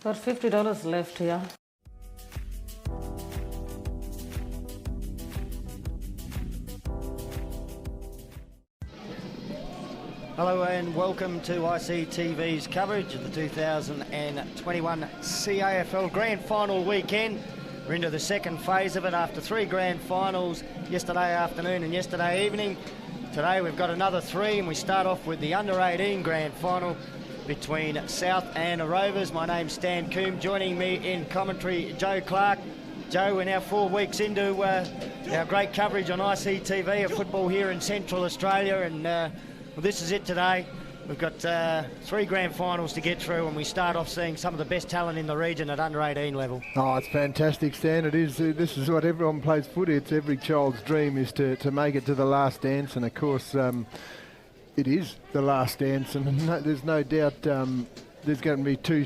Got $50 left here. Hello and welcome to ICTV's coverage of the 2021 CAFL Grand Final weekend. We're into the second phase of it after three grand finals yesterday afternoon and yesterday evening. Today we've got another three, and we start off with the under-18 grand final between South and Rovers. My name's Stan Coombe. Joining me in commentary, Joe Clark. Joe, we're now 4 weeks into our great coverage on ICTV of football here in Central Australia, and well, this is it today. We've got three grand finals to get through, and we start off seeing some of the best talent in the region at under-18 level. Oh, it's fantastic, Stan. It is. This is what everyone plays footy. It's every child's dream is to make it to the last dance, and of course it is the last dance, and there's no doubt there's going to be three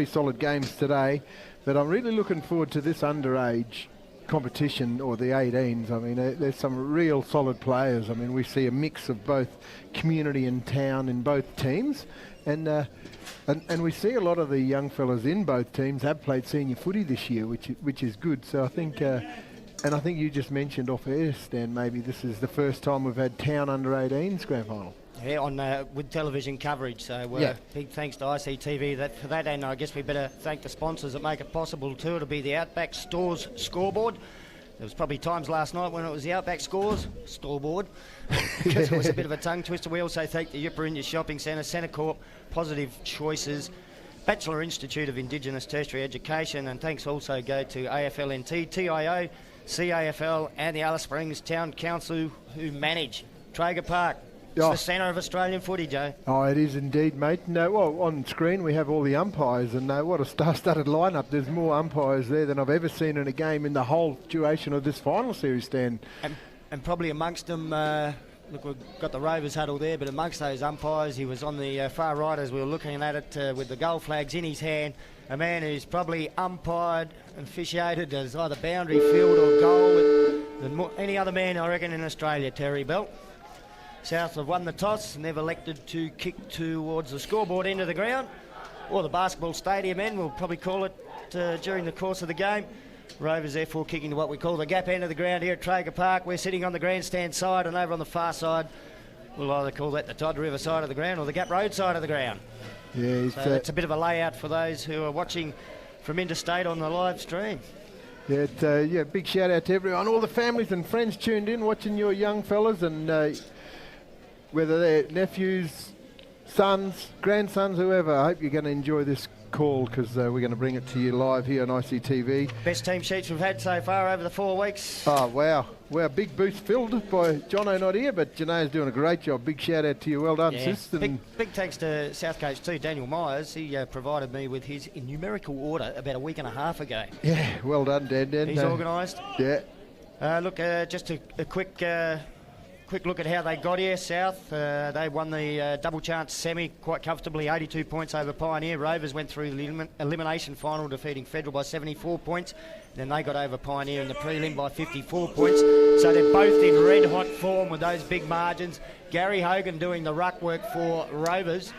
solid games today. But I'm really looking forward to this underage competition, or the 18s. I mean, there's some real solid players. I mean, we see a mix of both community and town in both teams, and we see a lot of the young fellas in both teams have played senior footy this year, which is good. So I think, and I think you just mentioned off air, Stan, maybe this is the first time we've had town under-18s grand final. Yeah, on with television coverage. So big thanks to ICTV for that, and I guess we better thank the sponsors that make it possible too. It'll be the Outback Stores scoreboard. There was probably times last night when it was the Outback Scores scoreboard, because it was a bit of a tongue twister. We also thank the Yipper India Shopping Centre, Centrecorp, Positive Choices, Bachelor Institute of Indigenous Tertiary Education, and thanks also go to AFLNT, TIO, CAFL and the Alice Springs Town Council, who manage Traeger Park. It's the centre of Australian footy, Joe. Oh, it is indeed, mate. No, well, on screen we have all the umpires, and what a star-studded lineup. There's more umpires there than I've ever seen in a game in the whole duration of this final series, Stan. And probably amongst them, look, we've got the Rovers huddle there, but amongst those umpires, he was on the far right as we were looking at it with the goal flags in his hand. A man who's probably umpired and officiated as either boundary, field or goal than any other man, I reckon, in Australia, Terry Bell. South have won the toss and they've elected to kick towards the scoreboard end of the ground, or the basketball stadium end, we'll probably call it during the course of the game. Rovers therefore kicking to what we call the gap end of the ground here at Traeger Park. We're sitting on the grandstand side, and over on the far side we'll either call that the Todd River side of the ground or the Gap Road side of the ground. Yeah, so it's a bit of a layout for those who are watching from interstate on the live stream. Yeah, big shout out to everyone, all the families and friends tuned in watching your young fellas, and whether they're nephews, sons, grandsons, whoever. I hope you're going to enjoy this call, because we're going to bring it to you live here on ICTV. Best team sheets we've had so far over the 4 weeks. Oh, wow. Big booth filled by Jono not here, but Janae's doing a great job. Big shout out to you. Well done, sis. Big thanks to South Coast too, Daniel Myers. He provided me with his numerical order about a week and a half ago. Yeah, well done, Dan. He's organised. Yeah. Look, just a quick look at how they got here. South, they won the double chance semi quite comfortably, 82 points over Pioneer. Rovers went through the elimination final, defeating Federal by 74 points. Then they got over Pioneer in the prelim by 54 points. So they're both in red hot form with those big margins. Gary Hogan doing the ruck work for Rovers.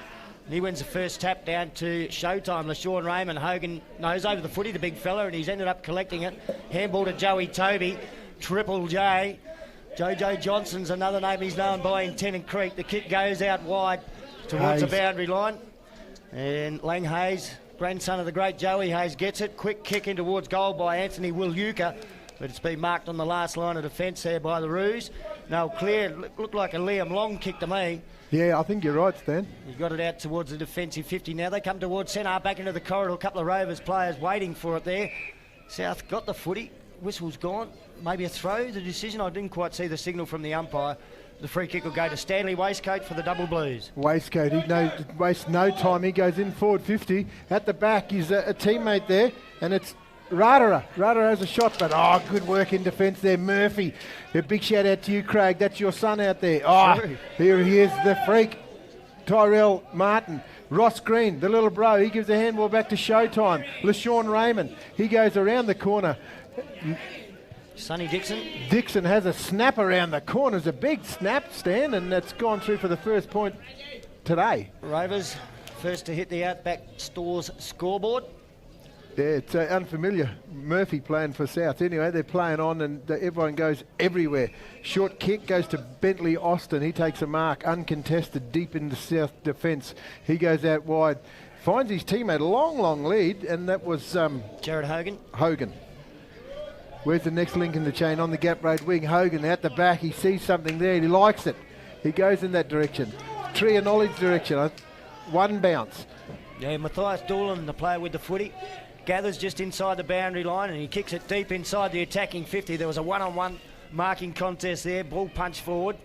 He wins the first tap down to Showtime. LaShawn Raymond. Hogan knows over the footy, the big fella, and he's ended up collecting it. Handball to Joey Toby. Triple J. Jojo Johnson's another name he's known by in Tennant Creek. The kick goes out wide towards the boundary line. And Lang Hayes, grandson of the great Joey Hayes, gets it. Quick kick in towards goal by Anthony Wilyuka, but it's been marked on the last line of defence there by the Roos. No clear. Looked like a Liam Long kick to me. Yeah, I think you're right, Stan. He got it out towards the defensive 50. Now they come towards centre, back into the corridor. A couple of Rovers players waiting for it there. South got the footy. Whistle's gone. Maybe a throw. The decision, I didn't quite see the signal from the umpire. The free kick will go to Stanley Waistcoat for the Double Blues. Waistcoat, he wastes no time. He goes in forward 50. At the back is a teammate there, and it's Radara. Radara has a shot, but good work in defence there. Murphy. A big shout out to you, Craig. That's your son out there. Here he is, the freak. Tyrell Martin. Ross Green, the little bro, he gives the handball back to Showtime. LaShawn Raymond, he goes around the corner. Sonny Dixon. Dixon has a snap around the corners, a big snap, Stan, and that's gone through for the first point today. Rovers first to hit the Outback Stores scoreboard. Yeah, it's unfamiliar. Murphy playing for South. Anyway, they're playing on and everyone goes everywhere. Short kick goes to Bentley Austin. He takes a mark, uncontested, deep into South defence. He goes out wide, finds his teammate, long lead, and that was Jared Hogan. Where's the next link in the chain? On the gap road wing, Hogan out the back. He sees something there and he likes it. He goes in that direction. Tree of Knowledge direction. One bounce. Yeah, Matthias Doolan, the player with the footy, gathers just inside the boundary line and he kicks it deep inside the attacking 50. There was a one-on-one marking contest there, ball punch forward.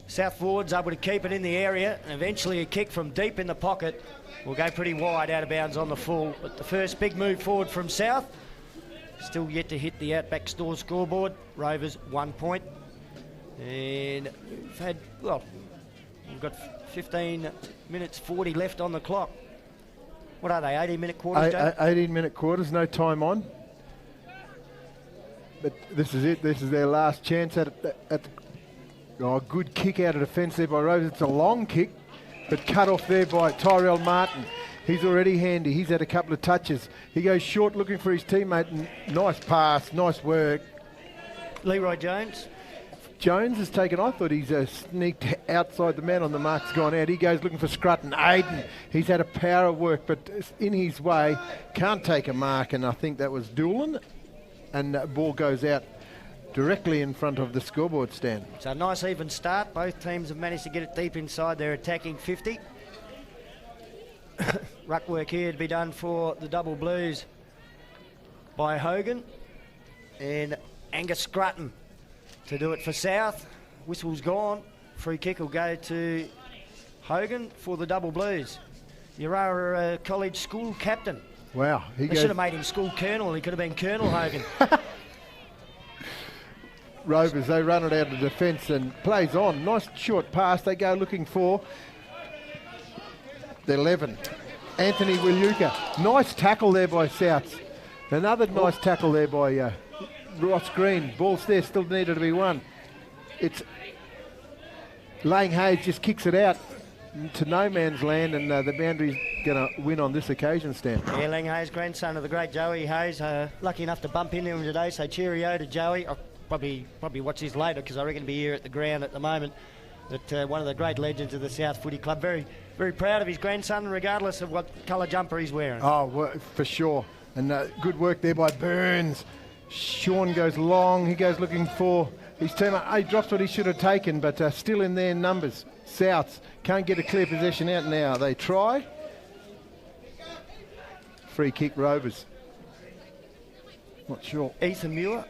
South forwards able to keep it in the area, and eventually a kick from deep in the pocket will go pretty wide out of bounds on the full. But the first big move forward from South, still yet to hit the Outback Store scoreboard. Rovers 1 point. And we've had, well, we've got 15 minutes 40 left on the clock. What are they, 18-minute quarters, Joe? 18-minute quarters, no time on. But this is it. This is their last chance at good kick out of defence there by Rovers. It's a long kick, but cut off there by Tyrell Martin. He's already handy. He's had a couple of touches. He goes short looking for his teammate. And nice pass, nice work. Leroy Jones. Jones has taken, I thought he's sneaked outside the man on the mark's gone out. He goes looking for Scrutton. Aiden, he's had a power of work, but in his way, can't take a mark, and I think that was Doolan, and that ball goes out directly in front of the scoreboard stand. So a nice even start. Both teams have managed to get it deep inside their attacking 50. Ruck work here to be done for the Double Blues by Hogan and Angus Scrutton to do it for South. Whistle's gone. Free kick will go to Hogan for the Double Blues. You're a college school captain. Wow. They should have made him school colonel. He could have been Colonel Hogan. Rovers, they run it out of defence and plays on. Nice short pass. They go looking for the 11. Anthony Wiluka. Nice tackle there by South. Another nice tackle there by Ross Green. Ball's there, still needed to be won. It's Lang Hayes just kicks it out to no man's land, and the boundary's going to win on this occasion, Stan. Yeah, Lang Hayes, grandson of the great Joey Hayes. Lucky enough to bump into him today, so cheerio to Joey. I'll probably watch this later because I reckon he'll be here at the ground at the moment. But one of the great legends of the South Footy Club. Very, very proud of his grandson, regardless of what colour jumper he's wearing. Oh, well, for sure. And good work there by Burns. Sean goes long. He goes looking for his teammate. He drops what he should have taken, but still in their numbers. Souths can't get a clear possession out now. They try. Free kick, Rovers. Not sure. Ethan Muir.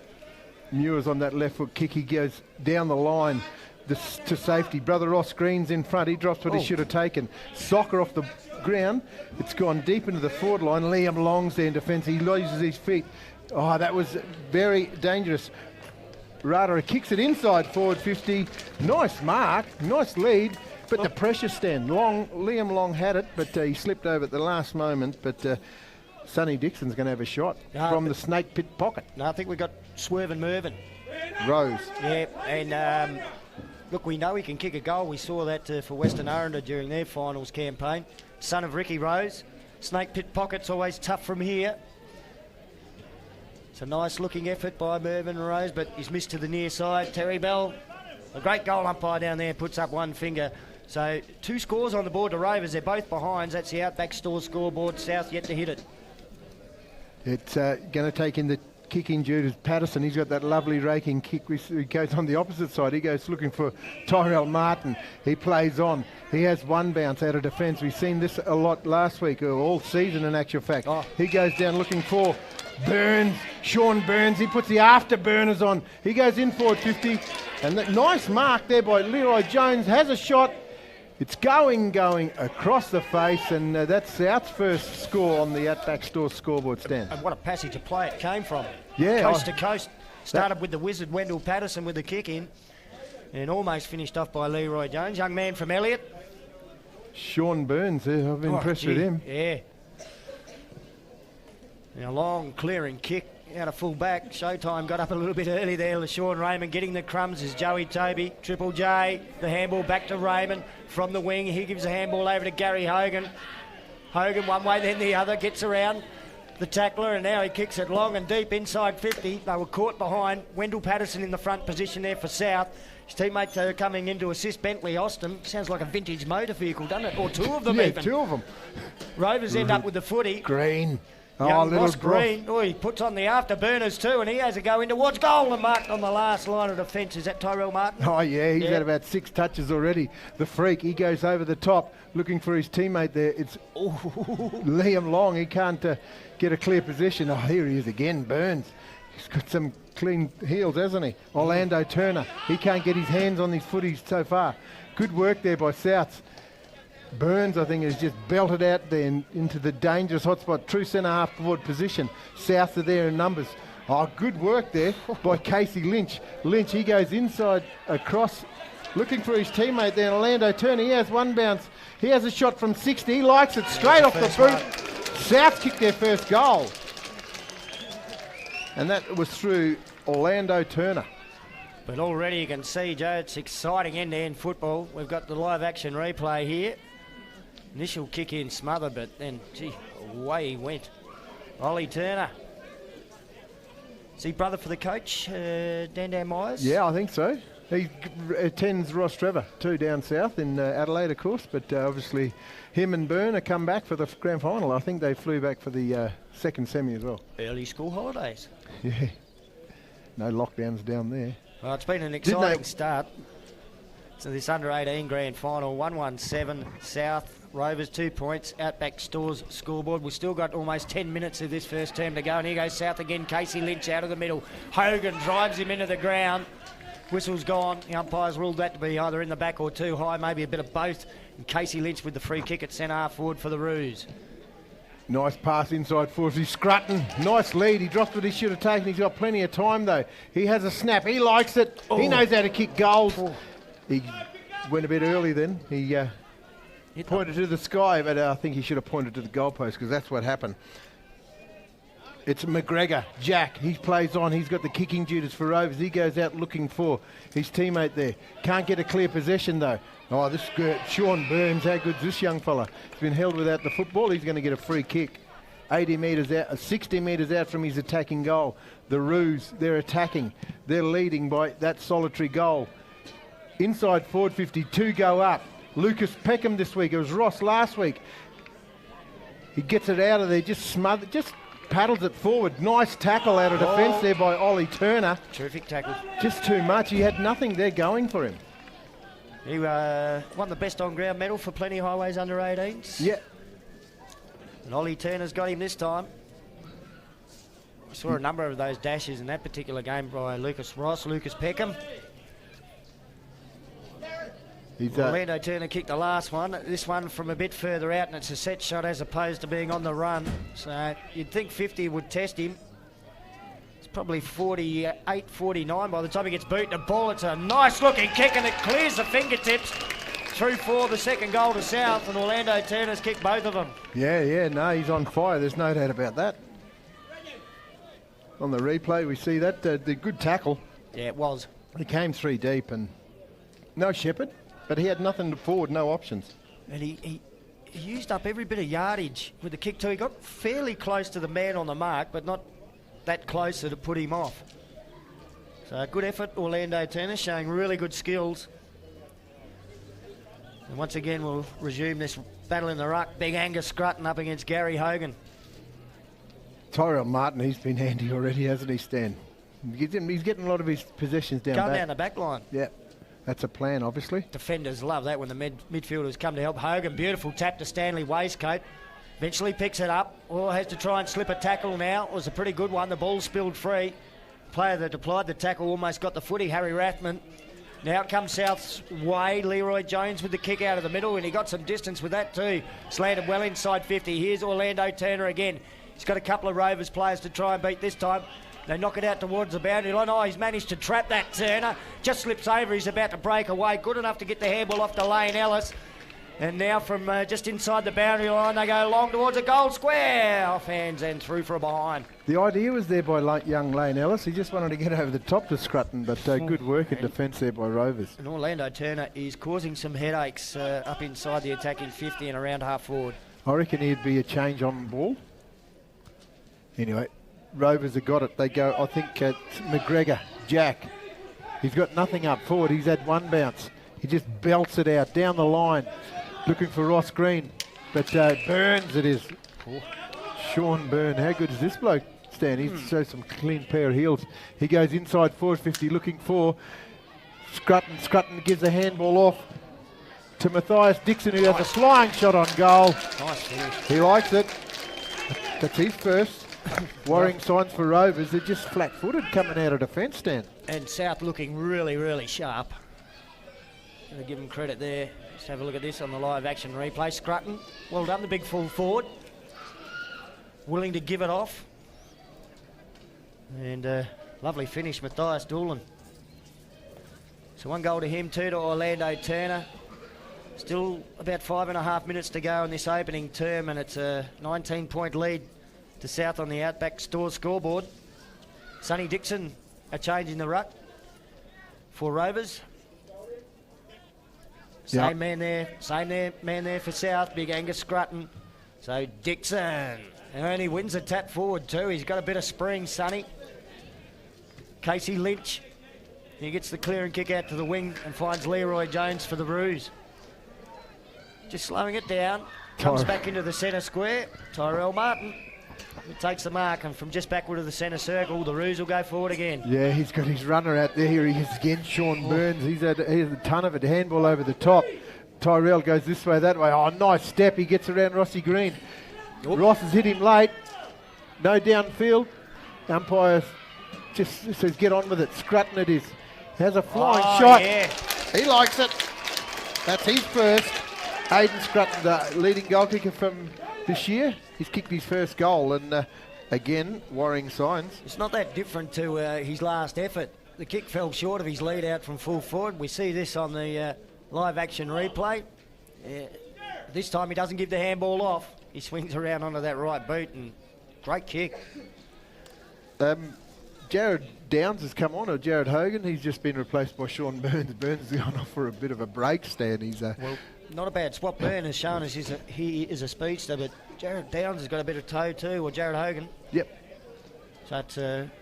Muir's on that left foot kick. He goes down the line to safety. Brother Ross Green's in front. He drops what he should have taken. Soccer off the ground. It's gone deep into the forward line. Liam Long's there in defence. He loses his feet. Oh, that was very dangerous. Radar kicks it inside forward 50. Nice mark, nice lead, but the pressure stand. Liam Long had it, but he slipped over at the last moment. But Sonny Dixon's going to have a shot from the snake pit pocket. No, I think we've got Swerve and Mervyn. Rose. Yeah, and look, we know he can kick a goal. We saw that for Western Arundel during their finals campaign. Son of Ricky Rose. Snake pit pocket's always tough from here. It's a nice looking effort by Mervyn Rose, but he's missed to the near side. Terry Bell, a great goal umpire down there, puts up one finger. So 2 scores on the board to Rovers. They're both behinds. That's the Outback Store scoreboard. South yet to hit it. It's going to take in the kicking due to Patterson. He's got that lovely raking kick. He goes on the opposite side. He goes looking for Tyrell Martin. He plays on. He has one bounce out of defence. We've seen this a lot last week, or all season in actual fact. He goes down looking for Burns, Sean Burns. He puts the afterburners on. He goes in forward 50. And that nice mark there by Leroy Jones. Has a shot. It's going across the face, and that's South's first score on the Outback Store scoreboard stand. And what a passage of play it came from. Yeah. Coast to coast. Started with the wizard Wendell Patterson with the kick in, and almost finished off by Leroy Jones. Young man from Elliott. Sean Burns, I've been impressed with him. Yeah. And a long clearing kick out of full back. Showtime got up a little bit early there. LaShawn Raymond getting the crumbs is Joey Toby. Triple J, the handball back to Raymond from the wing. He gives the handball over to Gary Hogan. Hogan one way, then the other, gets around the tackler, and now he kicks it long and deep inside 50. They were caught behind. Wendell Patterson in the front position there for South. His teammate coming in to assist Bentley Austin. Sounds like a vintage motor vehicle, doesn't it? Or two of them even. Two of them. Rovers end up with the footy. Green. Young Ross Green. Oh, he puts on the afterburners too, and he has a go in towards goal and marked on the last line of defence. Is that Tyrell Martin? Oh, yeah, he's had about 6 touches already. The freak, he goes over the top looking for his teammate there. It's Liam Long. He can't get a clear position. Oh, here he is again, Burns. He's got some clean heels, hasn't he? Orlando Turner. He can't get his hands on these footies so far. Good work there by Souths. Burns, I think, has just belted out there into the dangerous hotspot. True centre-half forward position. Souths are there in numbers. Oh, good work there by Casey Lynch. Lynch, he goes inside, across, looking for his teammate there. Orlando Turner, he has one bounce. He has a shot from 60. He likes it straight off the boot. Souths kicked their first goal. And that was through Orlando Turner. But already you can see, Joe, it's exciting end-to-end football. We've got the live action replay here. Initial kick in smother, but then, gee, away he went. Ollie Turner. Is he brother for the coach, Dan Myers? Yeah, I think so. He attends Ross Trevor too down south in Adelaide, of course, but obviously him and Byrne have come back for the grand final. I think they flew back for the second semi as well. Early school holidays. Yeah. No lockdowns down there. Well, it's been an exciting start. So this under-18 grand final, 117 South. Rovers 2 points, Outback Stores scoreboard. We've still got almost 10 minutes of this first term to go, and here goes South again. Casey Lynch out of the middle. Hogan drives him into the ground. Whistle's gone. The umpires ruled that to be either in the back or too high, maybe a bit of both. And Casey Lynch with the free kick at centre-half forward for the Roos. Nice pass inside forward. He's Scrutton. Nice lead. He dropped what he should have taken. He's got plenty of time, though. He has a snap. He likes it. He knows how to kick goals. He went a bit early then. He pointed to the sky, but I think he should have pointed to the goalpost because that's what happened. It's McGregor, Jack. He plays on. He's got the kicking duties for Rovers. He goes out looking for his teammate there. Can't get a clear possession though. Oh, this Sean Burns. How good's this young fella? He's been held without the football. He's going to get a free kick. 80 metres out, 60 metres out from his attacking goal. The Roos, they're attacking. They're leading by that solitary goal. Inside forward 52 go up. Lucas Peckham this week. It was Ross last week. He gets it out of there, just paddles it forward. Nice tackle out of defence there by Ollie Turner. Terrific tackle. Just too much. He had nothing there going for him. He won the best on-ground medal for Plenty Highways under-18s. Yeah. And Ollie Turner's got him this time. I saw a number of those dashes in that particular game by Lucas Peckham. Orlando Turner kicked the last one. This one from a bit further out, and it's a set shot as opposed to being on the run. So you'd think 50 would test him. It's probably 48, 49 by the time he gets beaten a ball. It's a nice looking kick, and it clears the fingertips through for the second goal to South, and Orlando Turner's kicked both of them. Yeah, no, he's on fire. There's no doubt about that. On the replay, we see that. The good tackle. Yeah, it was. He came 3 deep, and no Shepherd. But he had nothing forward, no options. And he used up every bit of yardage with the kick too. He got fairly close to the man on the mark, but not that close to put him off. So good effort, Orlando Turner, showing really good skills. And once again, we'll resume this battle in the ruck. Big Angus Scrutton up against Gary Hogan. Tyrell Martin, he's been handy already, hasn't he, Stan? He's getting a lot of his possessions down Going down the back line. Yeah. That's a plan, obviously. Defenders love that when the midfielders come to help. Hogan, beautiful tap to Stanley Waistcoat. Eventually picks it up. Has to try and slip a tackle now. It was a pretty good one. The ball spilled free. Player that applied the tackle almost got the footy, Harry Rathman. Now comes South's way. Leroy Jones with the kick out of the middle, and he got some distance with that too. Slanted well inside 50. Here's Orlando Turner again. He's got a couple of Rovers players to try and beat this time. They knock it out towards the boundary line. Oh, he's managed to trap that Turner. Just slips over. He's about to break away. Good enough to get the handball off to Lane Ellis. And now from just inside the boundary line, they go long towards a goal square. Off hands and through for a behind. The idea was there by young Lane Ellis. He just wanted to get over the top to Scrutton, but good work in defence there by Rovers. And Orlando Turner is causing some headaches up inside the attacking 50 and around half forward. I reckon he'd be a change on the ball. Anyway, Rovers have got it. They go, I think, McGregor, Jack. He's got nothing up forward. He's had one bounce. He just belts it out down the line, looking for Ross Green. But Burns it is. Sean Byrne. How good is this bloke, Stan? He shows some clean pair of heels. He goes inside forward 50 looking for Scrutton. Scrutton gives the handball off to Matthias Dixon, who has a flying shot on goal. Nice finish. He likes it. That's his first. Worrying signs for Rovers. They're just flat-footed coming out of defence, Stan. And South looking really, really sharp. Going to give them credit there. Just have a look at this on the live action replay. Scrutton, well done, the big full forward. Willing to give it off. And lovely finish, Matthias Doolan. So 1 goal to him, 2 to Orlando Turner. Still about 5.5 minutes to go in this opening term, and it's a 19-point lead to South on the Outback Stores scoreboard. Sonny Dixon a change in the ruck for Rovers. Same man there for South, big Angus Scrutton. So Dixon, and he wins a tap forward too. He's got a bit of spring, Sonny. Casey Lynch, he gets the clear and kick out to the wing and finds Leroy Jones for the Roos. Just slowing it down, comes back into the centre square. Tyrell Martin, he takes the mark, and from just backward of the centre circle, the Roos will go forward again. Yeah, he's got his runner out there. Here he is again, Sean Burns. He has a ton of it, handball over the top. Tyrell goes this way, that way. Oh, nice step. He gets around Rossi Green. Ross has hit him late. No downfield. Umpire just says get on with it. Scrutton it is. Has a flying shot. Yeah. He likes it. That's his first. Aidan Scrutton, the leading goal kicker from this year. He's kicked his first goal, and again, worrying signs. It's not that different to his last effort. The kick fell short of his lead out from full forward. We see this on the live action replay. This time he doesn't give the handball off. He swings around onto that right boot, and great kick. Jared Downs has come on, or Jared Hogan. He's just been replaced by Sean Burns. Burns has gone off for a bit of a break stand. He's well, not a bad swap. Burn has shown us he is a speedster, but Jared Downs has got a bit of toe too, or Jared Hogan. Yep. So it's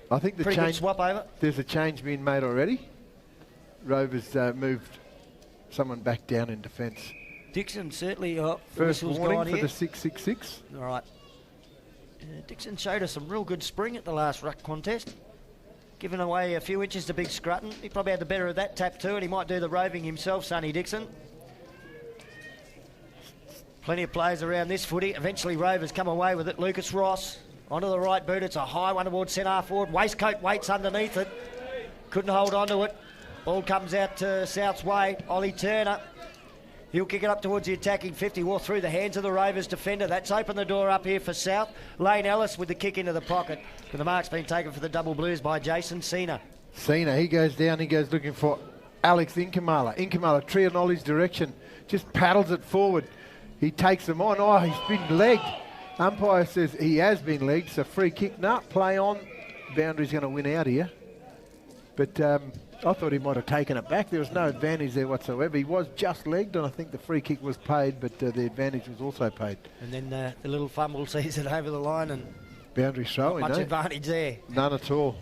I think the pretty good swap over. There's a change being made already. Rovers moved someone back down in defence. Dixon certainly. First warning for the 666. All right. Dixon showed us some real good spring at the last ruck contest. Giving away a few inches to Big Scrutton. He probably had the better of that tap too, and he might do the roving himself, Sonny Dixon. Plenty of players around this footy. Eventually Rovers come away with it. Lucas Ross onto the right boot. It's a high one towards centre forward. Waistcoat waits underneath it. Couldn't hold on to it. Ball comes out to South's way. Ollie Turner. He'll kick it up towards the attacking 50, or through the hands of the Rovers defender. That's opened the door up here for South. Lane Ellis with the kick into the pocket. And the mark's been taken for the double blues by Jason Cena. Cena, he goes down, he goes looking for Alex Inkamala. Inkamala, Trianoli's direction, just paddles it forward. He takes them on. Oh, he's been legged. Umpire says he has been legged. So free kick. No, play on. Boundary's going to win out here. But I thought he might have taken it back. There was no advantage there whatsoever. He was just legged, and I think the free kick was paid, but the advantage was also paid. And then the little fumble sees it over the line, and boundary showing. Much advantage there. None at all.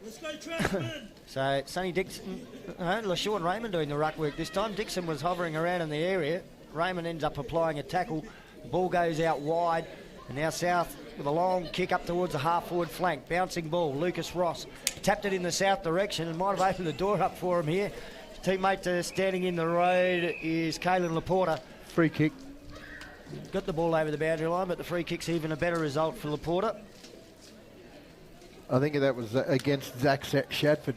Let's go, Trashman. So Sonny Dixon, LaShawn Raymond doing the ruck work this time. Dixon was hovering around in the area. Raymond ends up applying a tackle. The ball goes out wide, and now South with a long kick up towards the half-forward flank. Bouncing ball, Lucas Ross tapped it in the South direction and might have opened the door up for him here. His teammate standing in the road is Kalen Laporta. Free kick. Got the ball over the boundary line, but the free kick's even a better result for Laporta. I think that was against Zach Shadford.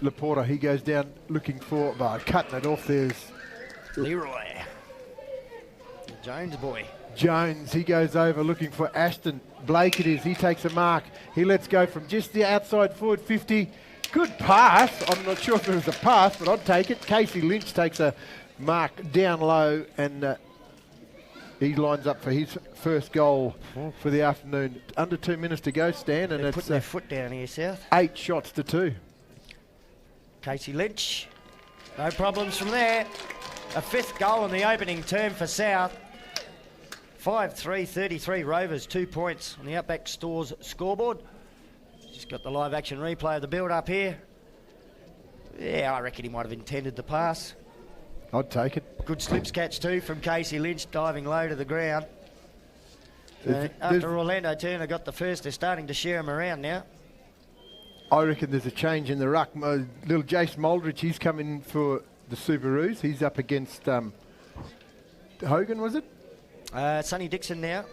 Laporta, he goes down looking for, cutting it off. There's Leroy. The Jones boy. Jones, he goes over looking for Ashton. Blake it is, he takes a mark. He lets go from just the outside forward 50. Good pass. I'm not sure if it was a pass, but I'd take it. Casey Lynch takes a Mark down low, and he lines up for his first goal for the afternoon. Under 2 minutes to go, Stan, and They're it's putting their foot down here, South. 8 shots to 2. Casey Lynch, no problems from there. A 5th goal in the opening term for South. 5-3-33 Rovers, 2 points on the Outback Stores scoreboard. Just got the live action replay of the build up here. Yeah, I reckon he might have intended the pass. I'd take it. Good slips catch too from Casey Lynch, diving low to the ground. There's- After Orlando Turner got the first, they're starting to share them around now. I reckon there's a change in the ruck. Little Jace Moldridge, he's coming for the Subarus. He's up against Hogan, was it? Sonny Dixon now.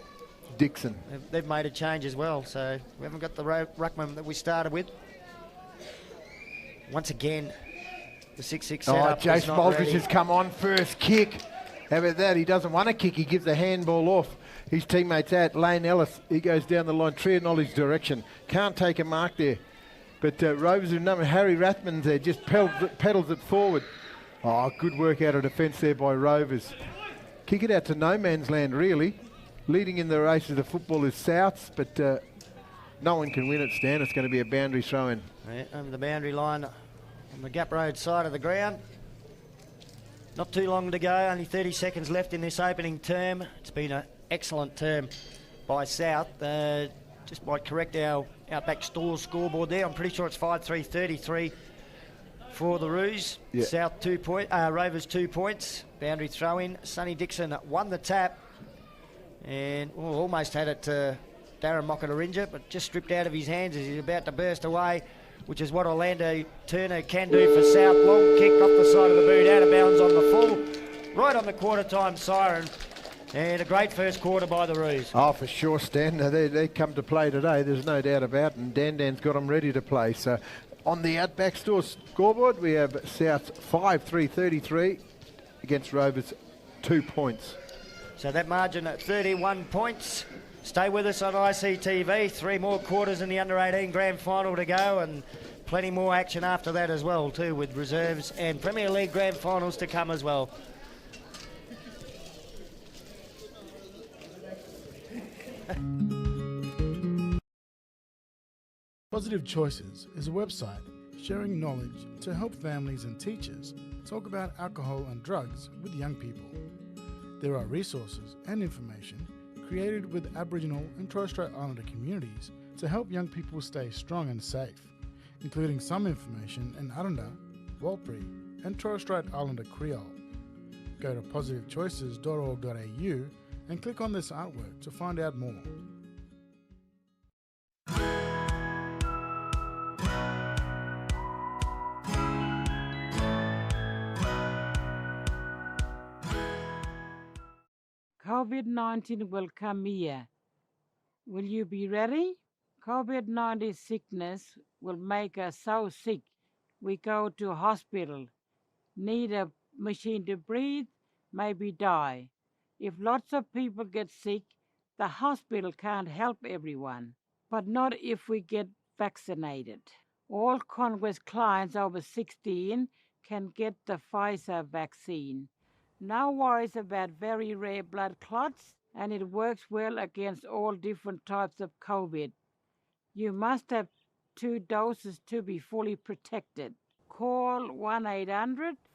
Dixon. They've made a change as well, so we haven't got the ruckman that we started with. Once again, the 6-6 setup. Jace is not Moldridge ready. has come on first kick. How about that? He doesn't want a kick. He gives the handball off. His teammates out. Lane Ellis, he goes down the line, Trianoli's direction. Can't take a mark there. But Rovers with number Harry Rathman's there, just pedals it forward. Oh, good work out of defence there by Rovers. Kick it out to no man's land, really. Leading in the race of the football is Souths, but no one can win it, Stan. It's going to be a boundary throw-in. Yeah, over the boundary line on the Gap Road side of the ground. Not too long to go, only 30 seconds left in this opening term. It's been an excellent term by South. Just might correct our Outback Stores scoreboard there. I'm pretty sure it's 5-3-33 for the Roos. Yeah. South Rovers 2 points. Boundary throw-in. Sonny Dixon won the tap and almost had it to Darren Mockatarinja, but just stripped out of his hands as he's about to burst away, which is what Orlando Turner can do for South. Long kick off the side of the boot, out of bounds on the full, right on the quarter time siren. And a great first quarter by the Roos. Oh, for sure, Stan. They come to play today, there's no doubt about it, and Dan's got them ready to play. So on the Outback Store scoreboard, we have South 5-3-33 against Rovers 2 points. So that margin at 31 points. Stay with us on ICTV. 3 more quarters in the under-18 grand final to go, and plenty more action after that as well too, with reserves and Premier League grand finals to come as well. Positive Choices is a website sharing knowledge to help families and teachers talk about alcohol and drugs with young people. There are resources and information created with Aboriginal and Torres Strait Islander communities to help young people stay strong and safe, including some information in Aranda, Warlpiri and Torres Strait Islander Creole. Go to positivechoices.org.au and click on this artwork to find out more. COVID-19 will come here. Will you be ready? COVID-19 sickness will make us so sick we go to hospital, need a machine to breathe, maybe die. If lots of people get sick, the hospital can't help everyone, but not if we get vaccinated. All Congress clients over 16 can get the Pfizer vaccine. No worries about very rare blood clots, and it works well against all different types of COVID. You must have 2 doses to be fully protected. Call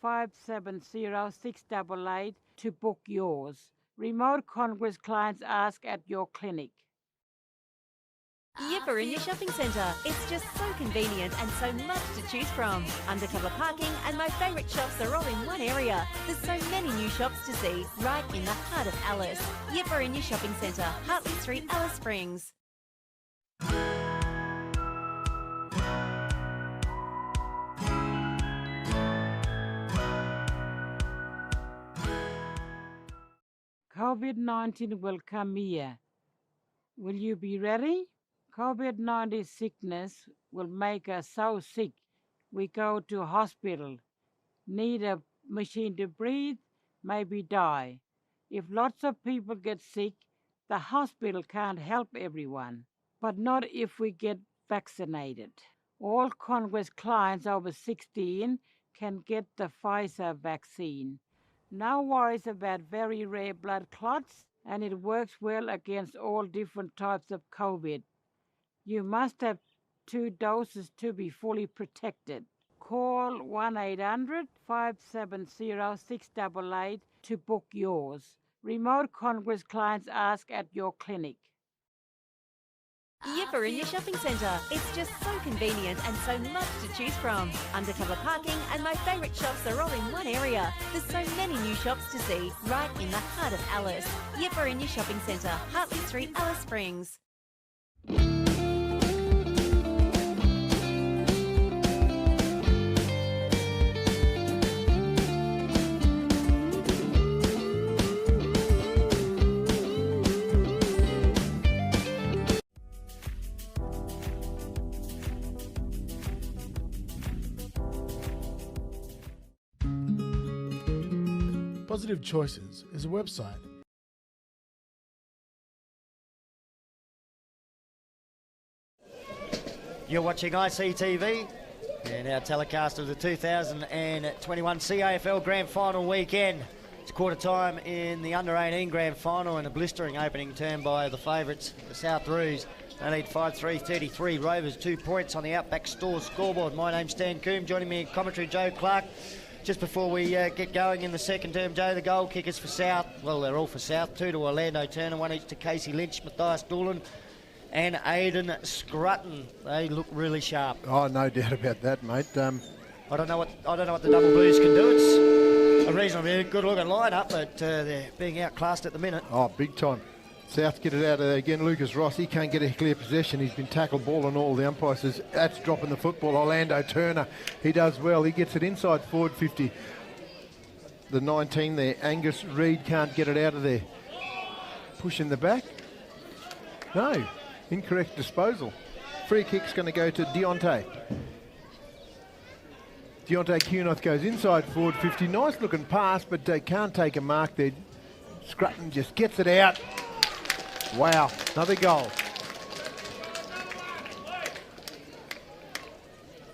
1-800-570-688 to book yours. Remote Congress clients ask at your clinic. Yipper in your shopping centre. It's just so convenient and so much to choose from. Undercover parking and my favourite shops are all in one area. There's so many new shops to see right in the heart of Alice. Yipper in your shopping centre, Hartley Street, Alice Springs. COVID-19 will come here. Will you be ready? COVID-19 sickness will make us so sick we go to hospital, need a machine to breathe, maybe die. If lots of people get sick, the hospital can't help everyone, but not if we get vaccinated. All Congress clients over 16 can get the Pfizer vaccine. No worries about very rare blood clots, and it works well against all different types of COVID. You must have 2 doses to be fully protected. Call 1-800-570-688 to book yours. Remote Congress clients ask at your clinic. Yipper in your shopping centre. It's just so convenient and so much to choose from. Undercover parking and my favourite shops are all in one area. There's so many new shops to see right in the heart of Alice. Yipper in your shopping centre, Hartley Street, Alice Springs. Positive Choices is a website You're watching ICTV and our telecast of the 2021 CAFL Grand Final weekend. It's quarter time in the Under-18 Grand Final and a blistering opening turn by the favourites, the South Roos. They lead 5-3-33. Rovers 2 points on the Outback Store scoreboard. My name's Stan Coombe. Joining me in commentary, Joe Clark. Just before we get going in the second term, Joe, the goal kickers for South, well, they're all for South. 2 to Orlando Turner, 1 each to Casey Lynch, Matthias Doolan and Aidan Scrutton. They look really sharp. Oh, no doubt about that, mate. I don't know what the Double Blues can do. It's a reasonably good-looking lineup, but they're being outclassed at the minute. Oh, big time. South get it out of there again. Lucas Ross, he can't get a clear possession. He's been tackled ball and all. The umpire says that's dropping the football. Orlando Turner, he does well. He gets it inside forward 50. The 19 there, Angus Reid can't get it out of there. Push in the back. No, incorrect disposal. Free kick's going to go to Deontay. Deontay Cunoth goes inside forward 50. Nice looking pass, but they can't take a mark there. Scrutton just gets it out. Wow, another goal.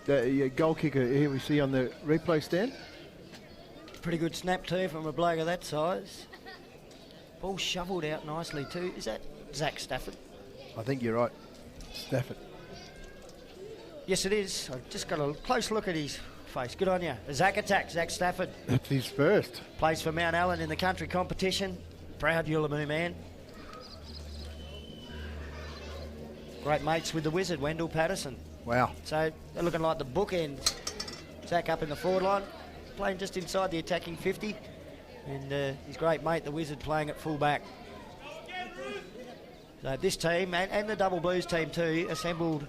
The goal kicker here we see on the replay stand. Pretty good snap too from a bloke of that size. Ball shovelled out nicely too. Is that Zach Stafford? I think you're right. Stafford. Yes, it is. I've just got a close look at his face. Good on you. A Zach attack, Zach Stafford. That's his first. Plays for Mount Allen in the country competition. Proud Yullamoo man. Great mates with the wizard, Wendell Patterson. Wow. So they're looking like the bookends. Zach up in the forward line, playing just inside the attacking 50. And his great mate, the wizard, playing at full back. So this team, and the Double Blues team too, assembled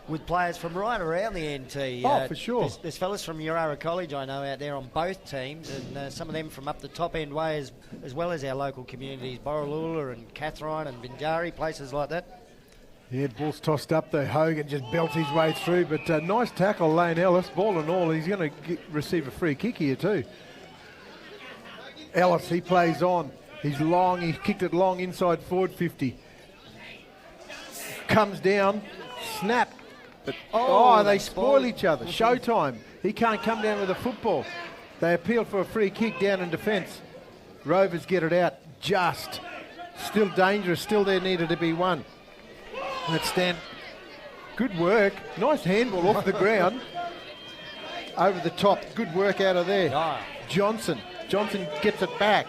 with players from right around the NT. Oh, for sure. There's fellas from Urara College, I know, out there on both teams, and some of them from up the top end way as well as our local communities, Borroloola and Catherine and Binjari, places like that. Yeah, ball's tossed up there. Hogan just belts his way through, but nice tackle, Lane Ellis. Ball and all, he's going to receive a free kick here too. Ellis, he plays on. He's long, he kicked it long inside forward 50. Comes down, snap. But, they spoil each other. Showtime. He can't come down with a football. They appeal for a free kick down in defence. Rovers get it out. Just. Still dangerous. Still there needed to be one. Let's stand. Good work. Nice handball off the ground. Over the top. Good work out of there. Johnson. Johnson gets it back.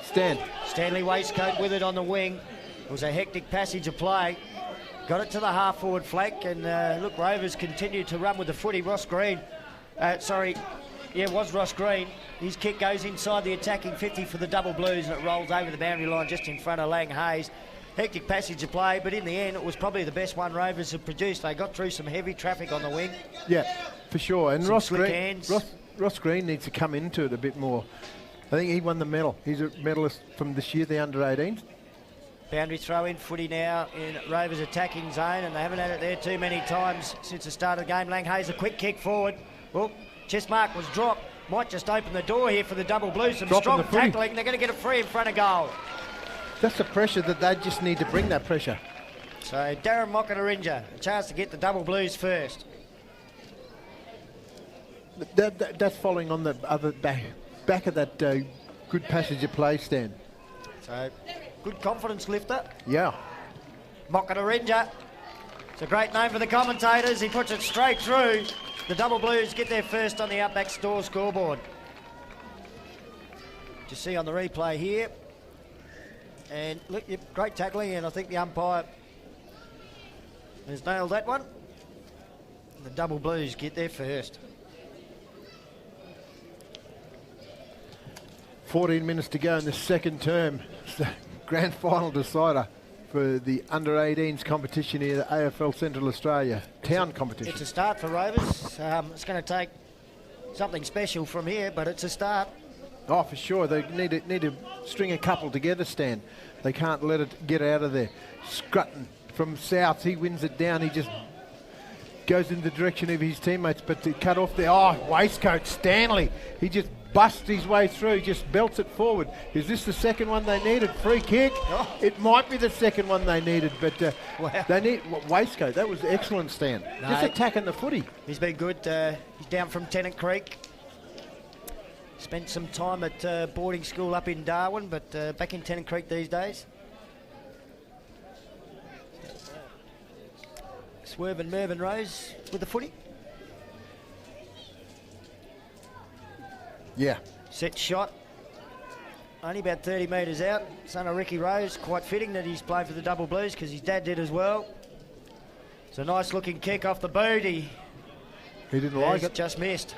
Stanley Waistcoat with it on the wing. It was a hectic passage of play. Got it to the half-forward flank, and look, Rovers continued to run with the footy. Ross Green, it was Ross Green. His kick goes inside the attacking 50 for the Double Blues, and it rolls over the boundary line just in front of Lang Hayes. Hectic passage of play, but in the end, it was probably the best one Rovers have produced. They got through some heavy traffic on the wing. Yeah, for sure. And Ross Green needs to come into it a bit more. I think he won the medal. He's a medalist from this year, the Under-18s. Boundary throw in footy now in Rovers attacking zone, and they haven't had it there too many times since the start of the game. Lang Hayes, a quick kick forward. Well, chest mark was dropped. Might just open the door here for the Double Blues. Some strong tackling. They're going to get it free in front of goal. That's the pressure that they just need to bring, that pressure. So Darren Mockatarinja, a chance to get the Double Blues first. That's following on the other back. back of that good passage of play, Stan. So, good confidence lifter. Yeah. Mockatarinja. It's a great name for the commentators. He puts it straight through. The Double Blues get there first on the Outback Store scoreboard. You see on the replay here. And look, great tackling, and I think the umpire has nailed that one. The Double Blues get there first. 14 minutes to go in the second term. It's the grand final decider for the under-18s competition here, the AFL Central Australia town competition. It's a start for Rovers. It's going to take something special from here, but it's a start. Oh, for sure. They need to string a couple together, Stan. They can't let it get out of there. Scrutton from South, he wins it down. He just goes in the direction of his teammates, but to cut off there. Oh, waistcoat Stanley. He just busts his way through, just belts it forward. Is this the second one they needed? Free kick? Oh. It might be the second one they needed, but wow. they need waistcoat. That was excellent, Stan. No. Just attacking the footy. He's been good. He's down from Tennant Creek. Spent some time at boarding school up in Darwin, but back in Tennant Creek these days. Swerve and Mervyn Rose with the footy. Yeah. Set shot. Only about 30 metres out. Son of Ricky Rose. Quite fitting that he's played for the Double Blues because his dad did as well. It's a nice looking kick off the boot. He didn't like it. Just missed.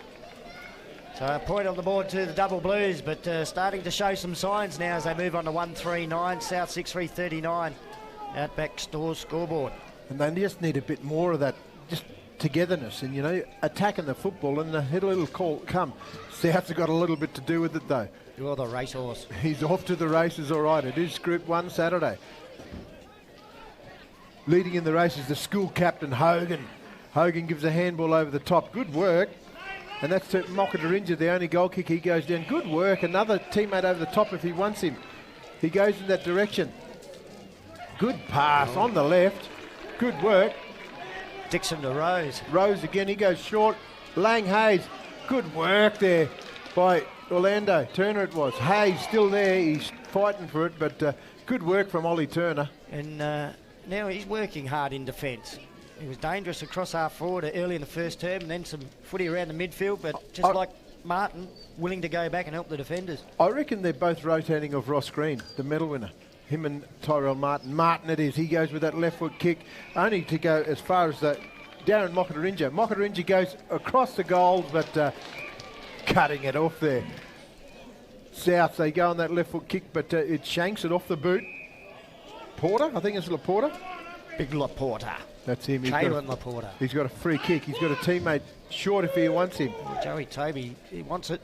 So a point on the board to the Double Blues, but starting to show some signs now as they move on to 139, South 6-3-39. Outback Stores scoreboard. And they just need a bit more of that, just togetherness and, you know, attacking the football, and hit a little call come. South's got a little bit to do with it, though. You're the racehorse. He's off to the races, all right. It is Group 1 Saturday. Leading in the race is the school captain, Hogan. Hogan gives a handball over the top. Good work. And that's to Mockatarinja, the only goal kick. He goes down. Good work. Another teammate over the top if he wants him. He goes in that direction. Good pass on the left. Good work. Dixon to Rose. Rose again. He goes short. Lang Hayes. Good work there by Orlando. Turner it was. Hayes still there. He's fighting for it, but good work from Ollie Turner. And now he's working hard in defence. He was dangerous across half forward early in the first term, and then some footy around the midfield, but just like Martin, willing to go back and help the defenders. I reckon they're both rotating off Ross Green, the medal winner. Him and Tyrell Martin. Martin it is. He goes with that left foot kick, only to go as far as Darren Mockatarinja. Mockatarinja goes across the goals, but cutting it off there. South, they go on that left foot kick, but it shanks it off the boot. Porter, I think it's Laporta. Big Laporta. That's him. Caelan Laporta. He's got a free kick. He's got a teammate short if he wants him. Joey Toby, he wants it.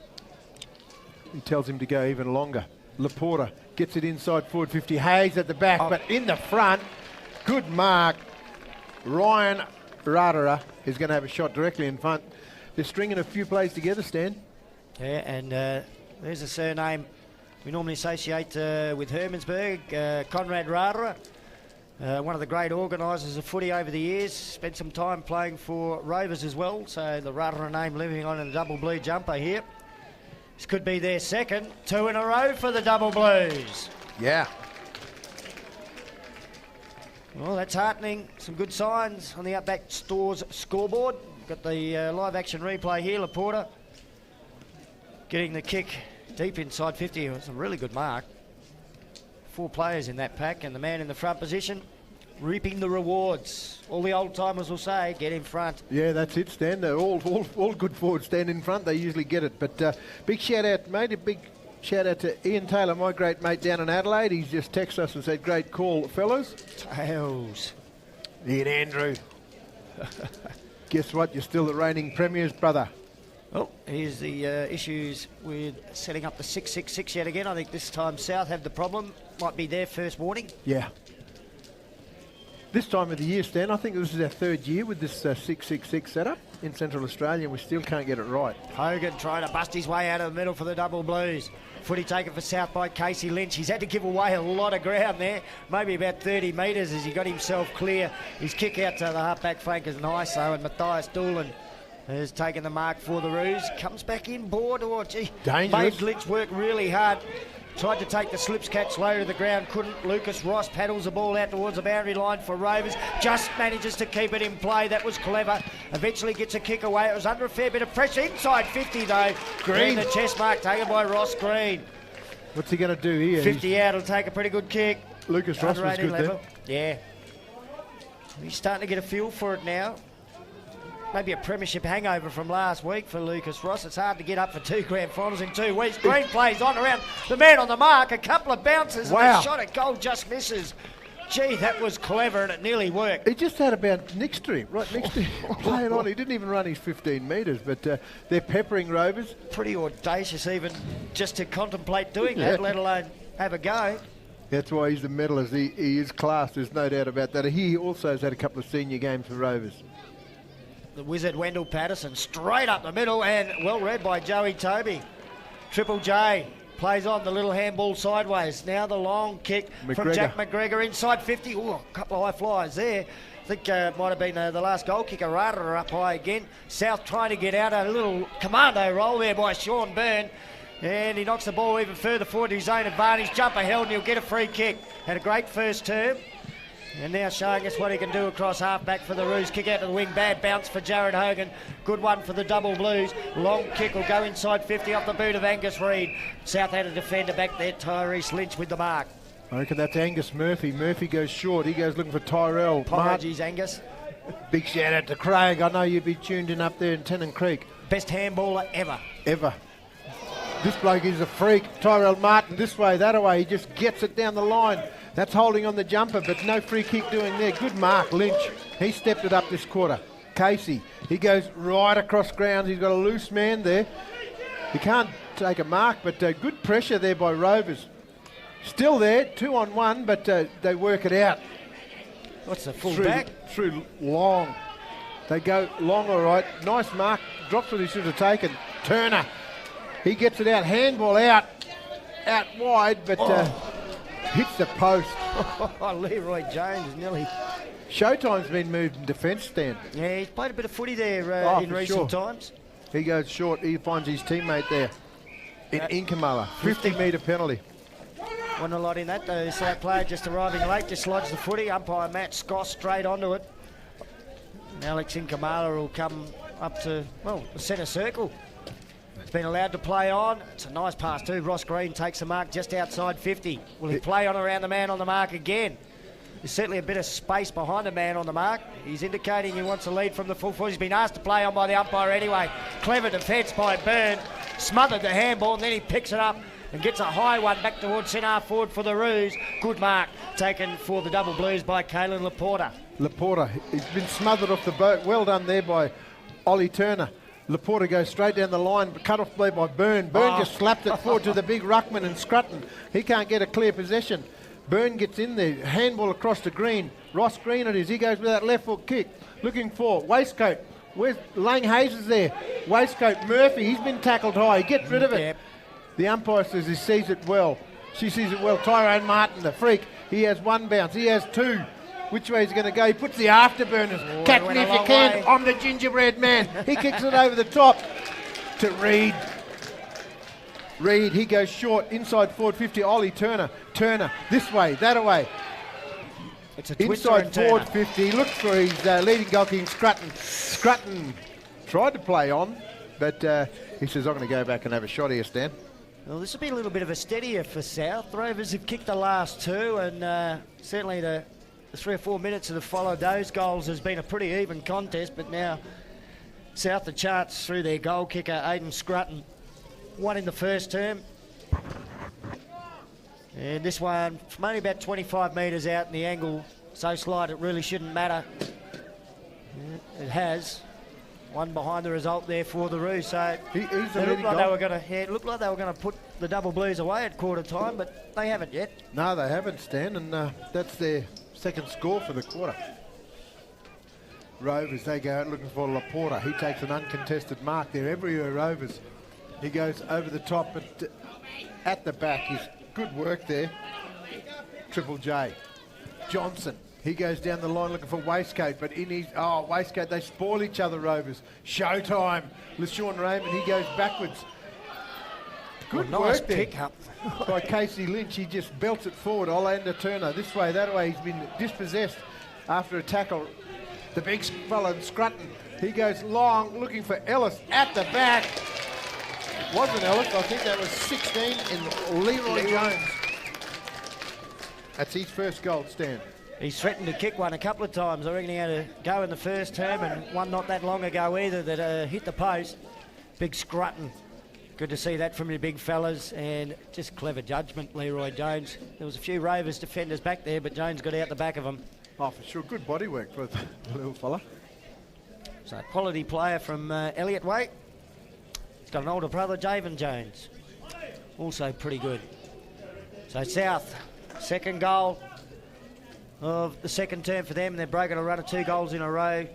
He tells him to go even longer. Laporta gets it inside forward 50. Hayes at the back, but in the front. Good mark. Ryan Radara is going to have a shot directly in front. They're stringing a few plays together, Stan. Yeah, and there's a surname we normally associate with Hermansburg, Conrad Radara. One of the great organisers of footy over the years. Spent some time playing for Rovers as well, so the Radara name living on in the Double Blue jumper here. This could be their second. 2 in a row for the Double Blues. Yeah. Well, that's heartening. Some good signs on the Outback Stores scoreboard. Got the live action replay here. Laporta getting the kick deep inside 50. It was a really good mark. 4 players in that pack, and the man in the front position reaping the rewards. All the old timers will say, get in front. Yeah, that's it, Stan. They're all good forwards stand in front. They usually get it. But big shout out, mate. A big shout out to Ian Taylor, my great mate down in Adelaide. He's just texted us and said, great call, fellas. Tails. Ian Andrew. Guess what? You're still the reigning premiers, brother. Well, here's the issues with setting up the 6-6-6 yet again. I think this time South have the problem. Might be their first warning. Yeah. This time of the year, Stan, I think this is our 3rd year with this 6-6-6 setup in Central Australia, and we still can't get it right. Hogan trying to bust his way out of the middle for the Double Blues. Footy taken for South by Casey Lynch. He's had to give away a lot of ground there, maybe about 30 metres as he got himself clear. His kick out to the halfback flank is nice though, and Matthias Doolan has taken the mark for the Roos. Comes back in board. Oh, gee. Dangerous. Made Litch work really hard. Tried to take the slips catch low to the ground. Couldn't. Lucas Ross paddles the ball out towards the boundary line for Rovers. Just manages to keep it in play. That was clever. Eventually gets a kick away. It was under a fair bit of pressure. Inside 50 though. Green. And the chest mark taken by Ross Green. What's he going to do here? 50 out. He'll take a pretty good kick. Lucas Ross was good level. there. Yeah. He's starting to get a feel for it now. Maybe a premiership hangover from last week for Lucas Ross. It's hard to get up for 2 grand finals in 2 weeks. Green plays on around the man on the mark. A couple of bounces. Wow. And the shot at goal just misses. Gee, that was clever and it nearly worked. He just had about next to him, right next to him, playing on. He didn't even run his 15 metres, but they're peppering Rovers. Pretty audacious even just to contemplate doing that, let alone have a go. That's why he's the medalist. He is class, there's no doubt about that. He also has had a couple of senior games for Rovers. The wizard Wendell Patterson straight up the middle and well read by Joey Toby. Triple J plays on the little handball sideways. Now the long kick from Jack McGregor inside 50. Ooh, a couple of high flyers there. I think might have been the last goal kicker. Rada up high again. South trying to get out. A little commando roll there by Sean Byrne. And he knocks the ball even further forward to his own advantage. Jumper held and he'll get a free kick. Had a great first term. And now showing us what he can do across half-back for the Roos. Kick out to the wing. Bad bounce for Jared Hogan. Good one for the Double Blues. Long kick will go inside 50 off the boot of Angus Reid. South had a defender back there. Tyrese Lynch with the mark. I reckon that's Angus Murphy. Murphy goes short. He goes looking for Tyrell. Apologies, Angus. Big shout out to Craig. I know you'd be tuned in up there in Tennant Creek. Best handballer ever. Ever. This bloke is a freak. Tyrell Martin this way, that way. He just gets it down the line. That's holding on the jumper, but no free kick doing there. Good mark, Lynch. He stepped it up this quarter. Casey, he goes right across grounds. He's got a loose man there. He can't take a mark, but good pressure there by Rovers. Still there, 2-on-1, but they work it out. What's the full back? Through long. They go long, all right. Nice mark. Drops what he should have taken. Turner. He gets it out. Handball out wide, but hits the post. Leroy Jones nearly. Showtime's been moved in defence, Stan. Yeah, he's played a bit of footy there in recent times. He goes short. He finds his teammate there in Inkamala. 50-metre penalty. Wasn't a lot in that though. South player just arriving late, just lodged the footy. Umpire Matt Scott straight onto it. And Alex Inkamala will come up to, well, the centre circle. He's been allowed to play on. It's a nice pass too. Ross Green takes the mark just outside 50. Will he play on around the man on the mark again? There's certainly a bit of space behind the man on the mark. He's indicating he wants a lead from the full forward. He's been asked to play on by the umpire anyway. Clever defence by Byrne. Smothered the handball and then he picks it up and gets a high one back towards centre forward for the Roos. Good mark taken for the Double Blues by Kalen Laporta. Laporta, he's been smothered off the boat. Well done there by Ollie Turner. Laporta goes straight down the line, cut off play by Byrne. Byrne just slapped it forward to the big ruckman and Scrutton. He can't get a clear possession. Byrne gets in there, handball across to Green. Ross Green it is, he goes with that left foot kick. Looking for waistcoat. Where's Lang Hayes is there? Waistcoat, Murphy, he's been tackled high. He gets rid of it. Yep. The umpire says he sees it well. She sees it well. Tyrone Martin, the freak. He has one bounce. He has two. Which way is he going to go? He puts the afterburners. Catch me if you can. Way. I'm the gingerbread man. He kicks it over the top to Reid. Reid, he goes short. Inside forward 50. Ollie Turner. Turner, this way, that way. It's a twister Inside and forward Turner. 50. He looks for his leading goalkeeper, Scrutton. Scrutton tried to play on, but he says, I'm going to go back and have a shot here, Stan. Well, this will be a little bit of a steadier for South. Rovers have kicked the last two, and certainly the 3 or 4 minutes that have followed those goals has been a pretty even contest, but now South the chance through their goal kicker, Aidan Scrutton. One in the first term. And this one from only about 25 metres out, and the angle so slight it really shouldn't matter. It has. One behind the result there for the Roos. So He's the it leading looked like goal. it looked like they were going to put the Double Blues away at quarter time, but they haven't yet. No, they haven't, Stan, and that's their second score for the quarter. Rovers, they go out looking for Laporta. He takes an uncontested mark there. Everywhere Rovers. He goes over the top, but at the back is good work there. Triple J. Johnson. He goes down the line looking for Waistcoat, but in his... Oh, Waistcoat, they spoil each other, Rovers. Showtime. LeSean Raymond, he goes backwards. Good nice work there pick up by Casey Lynch. He just belts it forward. Olander Turner, this way, that way. He's been dispossessed after a tackle. The big fella, Scrutton, he goes long, looking for Ellis at the back. Wasn't Ellis, I think that was 16 in Leroy Jones. That's his first goal, Stan. He's threatened to kick one a couple of times. I reckon he had a go in the first term, and one not that long ago either that hit the post. Big Scrutton. Good to see that from your big fellas, and just clever judgment, Leroy Jones. There was a few Rovers defenders back there, but Jones got out the back of them. Oh, for sure. Good body work for the little fella. So quality player from Elliott Way. He's got an older brother, Javen Jones. Also pretty good. So South, second goal of the second term for them, and they've broken a run of 2 goals in a row.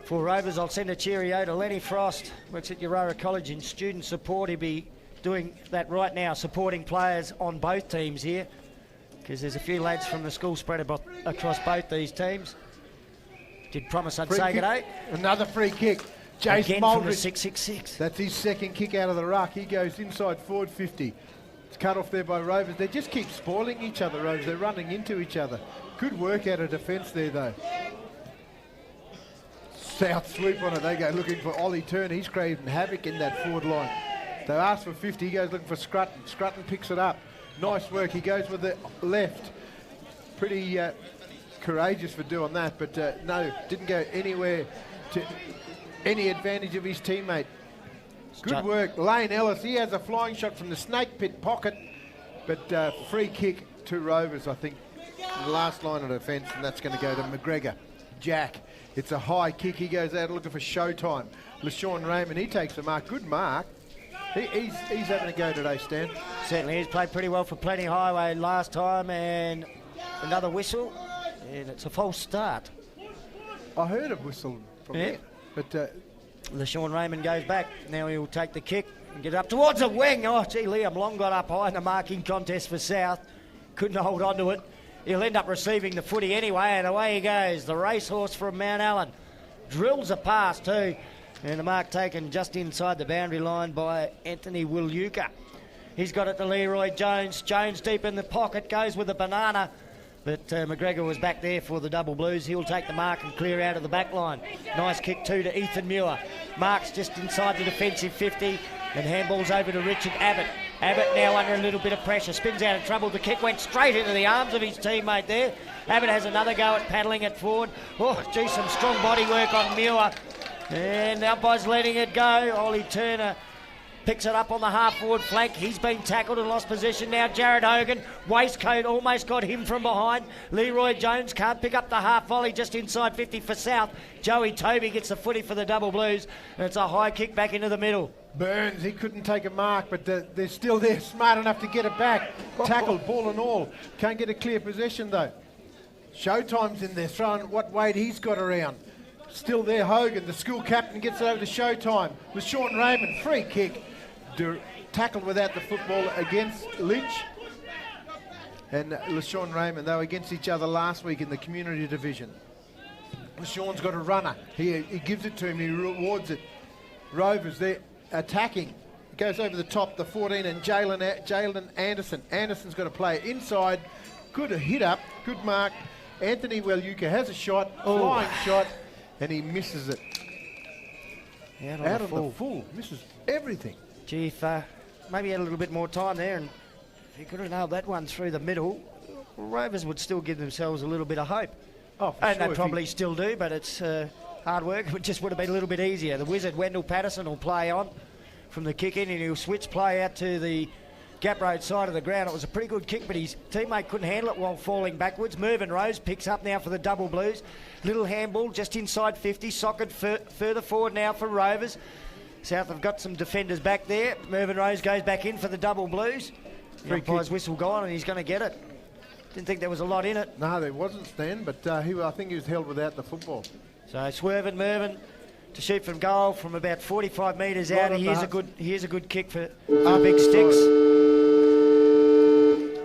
For Rovers, I'll send a cheerio to Lenny Frost, works at Aurora College in student support. He'll be doing that right now, supporting players on both teams here, because there's a few lads from the school spread across both these teams. Did promise I'd say good day. Another free kick. Jace Again Muldridge. from the 666. That's his second kick out of the ruck. He goes inside forward 50. It's cut off there by Rovers. They just keep spoiling each other, Rovers. They're running into each other. Good work out of defence there, though. South swoop on it. They go looking for Ollie Turner. He's creating havoc in that forward line. They ask for 50. He goes looking for Scrutton. Scrutton picks it up. Nice work. He goes with the left. Pretty courageous for doing that, but no, didn't go anywhere to any advantage of his teammate. Good work. Lane Ellis, he has a flying shot from the snake pit pocket, but free kick to Rovers, I think, the last line of defence, and that's going to go to McGregor. Jack, it's a high kick. He goes out looking for Showtime. LeSean Raymond, he takes a mark. Good mark. He's having a go today, Stan. Certainly, he's played pretty well for Plenty Highway last time, and another whistle, and it's a false start. I heard a whistle from there, but LeSean Raymond goes back. Now he'll take the kick and get up towards the wing. Oh, gee, Liam Long got up high in the marking contest for South. Couldn't hold on to it. He'll end up receiving the footy anyway, and away he goes. The racehorse from Mount Allen drills a pass too, and the mark taken just inside the boundary line by Anthony Wiluka. He's got it to Leroy Jones. Jones deep in the pocket, goes with a banana, but McGregor was back there for the double blues. He'll take the mark and clear out of the back line. Nice kick too to Ethan Muir. Mark's just inside the defensive 50, and handballs over to Richard Abbott. Abbott now under a little bit of pressure, spins out of trouble. The kick went straight into the arms of his teammate there. Abbott has another go at paddling it forward. Oh, gee, some strong body work on Muir. And the umpire's letting it go. Ollie Turner picks it up on the half-forward flank. He's been tackled and lost possession now. Jared Hogan, waistcoat, almost got him from behind. Leroy Jones can't pick up the half volley just inside 50 for South. Joey Toby gets the footy for the double blues, and it's a high kick back into the middle. Burns, he couldn't take a mark, but they're still there, smart enough to get it back. Tackled, ball and all. Can't get a clear possession, though. Showtime's in there, throwing what weight he's got around. Still there, Hogan, the school captain, gets it over to Showtime. LeSean Raymond, free kick. Tackled without the football against Lynch. And LeSean Raymond, they were against each other last week in the community division. LeSean's got a runner. He gives it to him, he rewards it. Rovers, they're attacking. It goes over the top, the 14, and Jalen Anderson. Anderson's got to play inside. Good hit up, good mark. Anthony Wiluka has a shot, flying shot, and he misses it. Out of the full. Misses everything. Gee, if maybe he had a little bit more time there, and if he could have nailed that one through the middle, Rovers would still give themselves a little bit of hope. Oh, for and sure. they probably still do, but it's hard work. It just would have been a little bit easier. The wizard, Wendell Patterson, will play on from the kick in, and he'll switch play out to the Gap Road side of the ground. It was a pretty good kick, but his teammate couldn't handle it while falling backwards. Mervyn Rose picks up now for the double blues. Little handball just inside 50, socket further forward now for Rovers. South have got some defenders back there. Mervyn Rose goes back in for the double blues. The umpire's whistle gone, and he's going to get it. Didn't think there was a lot in it. No, there wasn't, Stan, but I think he was held without the football. So swerving Mervyn to shoot from goal from about 45 metres out. Here's a good kick for big sticks.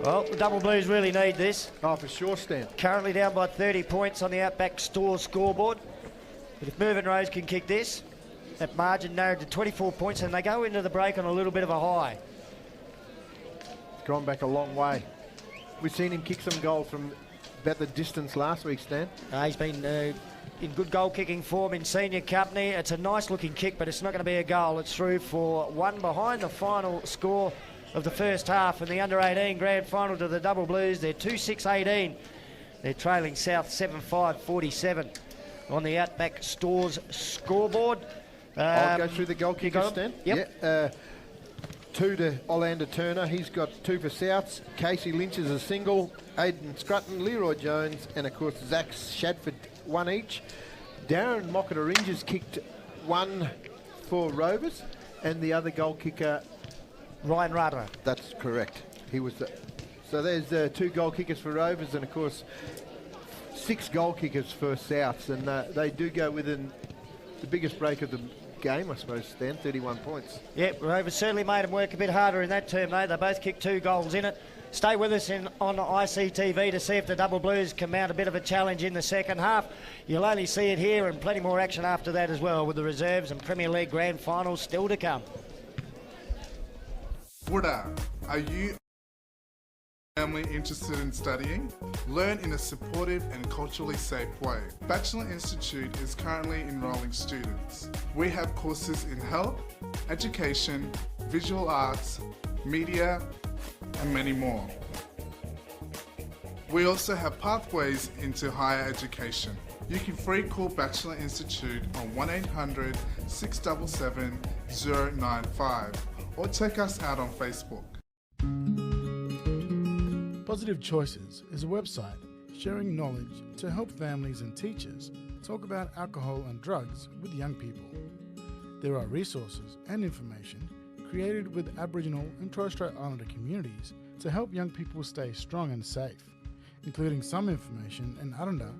Well, the Double Blues really need this. Oh, for sure, Stan. Currently down by 30 points on the Outback Store scoreboard. But if Mervyn Rose can kick this, that margin narrowed to 24 points, and they go into the break on a little bit of a high. It's gone back a long way. We've seen him kick some goals from about the distance last week, Stan. He's been in good goal-kicking form in senior company. It's a nice-looking kick, but it's not going to be a goal. It's through for one behind the final score of the first half in the under-18 grand final to the Double Blues. They're 2-6-18. They're trailing South 7-5-47 on the Outback Stores scoreboard. I'll go through the goal kickers, Stan. Yep. Yeah, 2 to Orlando Turner. He's got 2 for Souths. Casey Lynch is a single. Aidan Scrutton, Leroy Jones, and of course Zach Shadford, 1 each. Darren Mockett Rangers kicked 1 for Rovers, and the other goal kicker, Ryan Rudder. that's correct. He was so there's 2 goal kickers for Rovers, and of course 6 goal kickers for Souths, and they do go within the biggest break of the game, I suppose, Stan, 31 points. Yep, Rovers certainly made them work a bit harder in that term, though. They both kicked 2 goals in it. Stay with us on ICTV to see if the Double Blues can mount a bit of a challenge in the second half. You'll only see it here, and plenty more action after that as well, with the reserves and Premier League grand finals still to come. Buddha, are you family interested in studying? Learn in a supportive and culturally safe way. Bachelor Institute is currently enrolling students. We have courses in health, education, visual arts, media, and many more. We also have pathways into higher education. You can free call Bachelor Institute on 1800 677 095 or check us out on Facebook. Positive Choices is a website sharing knowledge to help families and teachers talk about alcohol and drugs with young people. There are resources and information created with Aboriginal and Torres Strait Islander communities to help young people stay strong and safe, including some information in Aranda,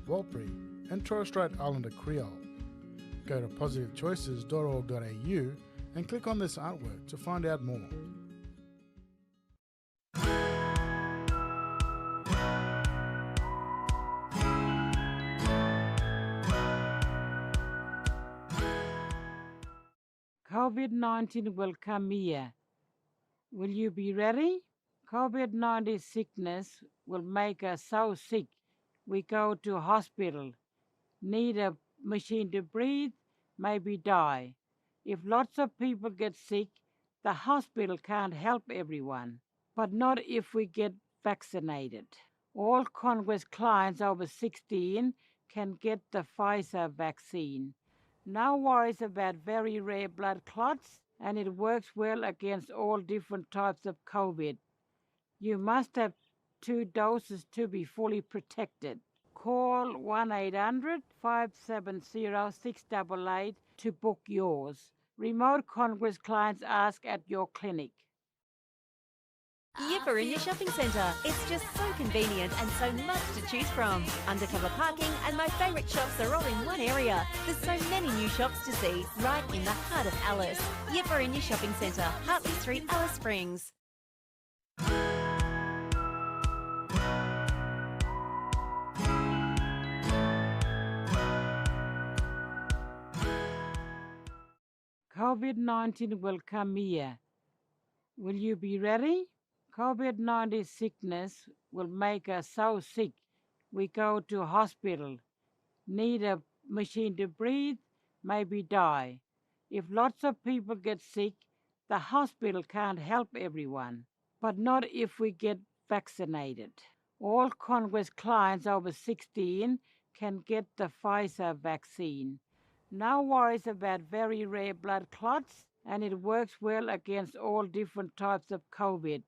Warlpiri and Torres Strait Islander Creole. Go to positivechoices.org.au and click on this artwork to find out more. COVID-19 will come here. Will you be ready? COVID-19 sickness will make us so sick we go to hospital, need a machine to breathe, maybe die. If lots of people get sick, the hospital can't help everyone, but not if we get vaccinated. All Congress clients over 16 can get the Pfizer vaccine. No worries about very rare blood clots, and it works well against all different types of COVID. You must have 2 doses to be fully protected. Call 1-800-570-688 to book yours. Remote Congress clients ask at your clinic. Yipper in your shopping centre. It's just so convenient and so much to choose from. Undercover parking and my favourite shops are all in one area. There's so many new shops to see right in the heart of Alice. Yipper in your shopping centre, Hartley Street, Alice Springs. COVID-19 will come here. Will you be ready? COVID-19 sickness will make us so sick we go to hospital, need a machine to breathe, maybe die. If lots of people get sick, the hospital can't help everyone, but not if we get vaccinated. All Congress clients over 16 can get the Pfizer vaccine. No worries about very rare blood clots, and it works well against all different types of COVID.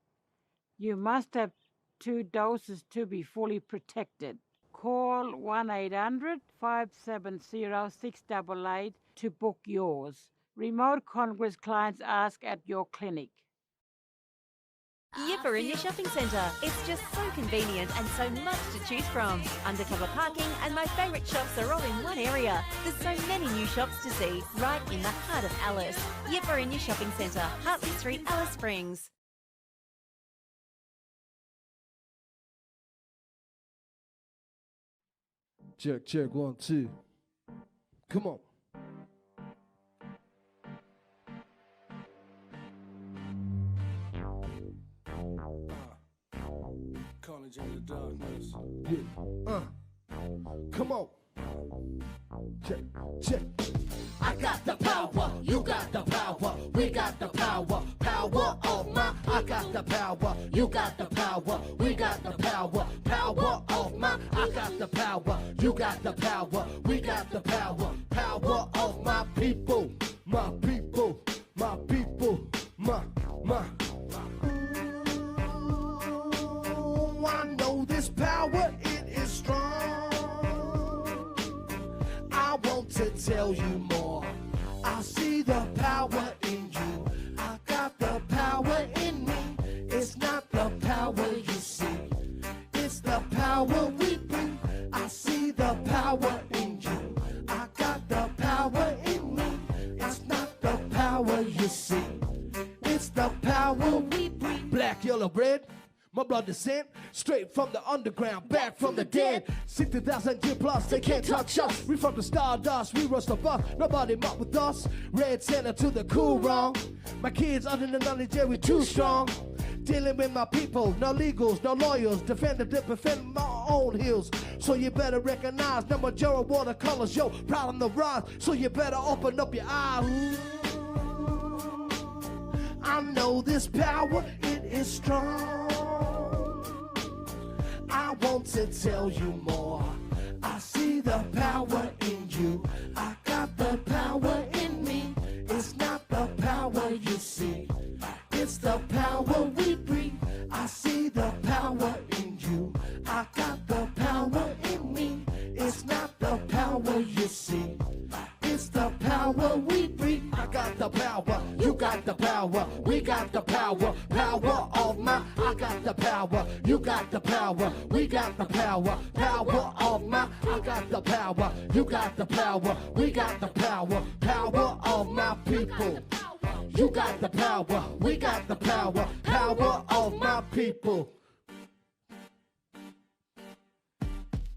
You must have 2 doses to be fully protected. Call 1-800-570-688 to book yours. Remote Congress clients ask at your clinic. Yipper in your shopping centre. It's just so convenient and so much to choose from. Undercover parking and my favourite shops are all in one area. There's so many new shops to see right in the heart of Alice. Yipper in your shopping centre, Hartley Street, Alice Springs. Check, check, 1, 2. Come on. College in the darkness. Yeah. Come on. Check, check. I got the power, you got the power, we got the power, power of my, I got the power, you got the power, we got the power, power of my, I got the power, you got the power, we got the power, power of my people, my people, my people, my. Ooh, I know this power, it is strong. I want to tell you more. I see the power in you. I got the power in me. It's not the power you see. It's the power we bring. I see the power in you. I got the power in me. It's not the power you see. It's the power we bring. Black, yellow, red. My blood descent, straight from the underground, back from the dead. 60,000 year plus, they can't touch us. We from the stardust, we rush the bus. Nobody mock with us. Red Santa to the cool wrong. My kids under the knowledge, yeah, we too strong. Dealing with my people, no legals, no lawyers. Defending to defend my own hills. So you better recognize the majority watercolors, yo, proud on the rise. So you better open up your eyes. I know this power, it is strong. I want to tell you more. I see the power in you. I got the power in me. It's not the power you see. It's the power we bring. I see the power in you. I got the power in me. It's not the power you see. It's the power we bring. I got the power, you got the power, we got the power, power of my, I got the power, you got the power, we got the power, power of my, I got the power, you got the power, we got the power, power of my people. You got the power, we got the power, power of my people.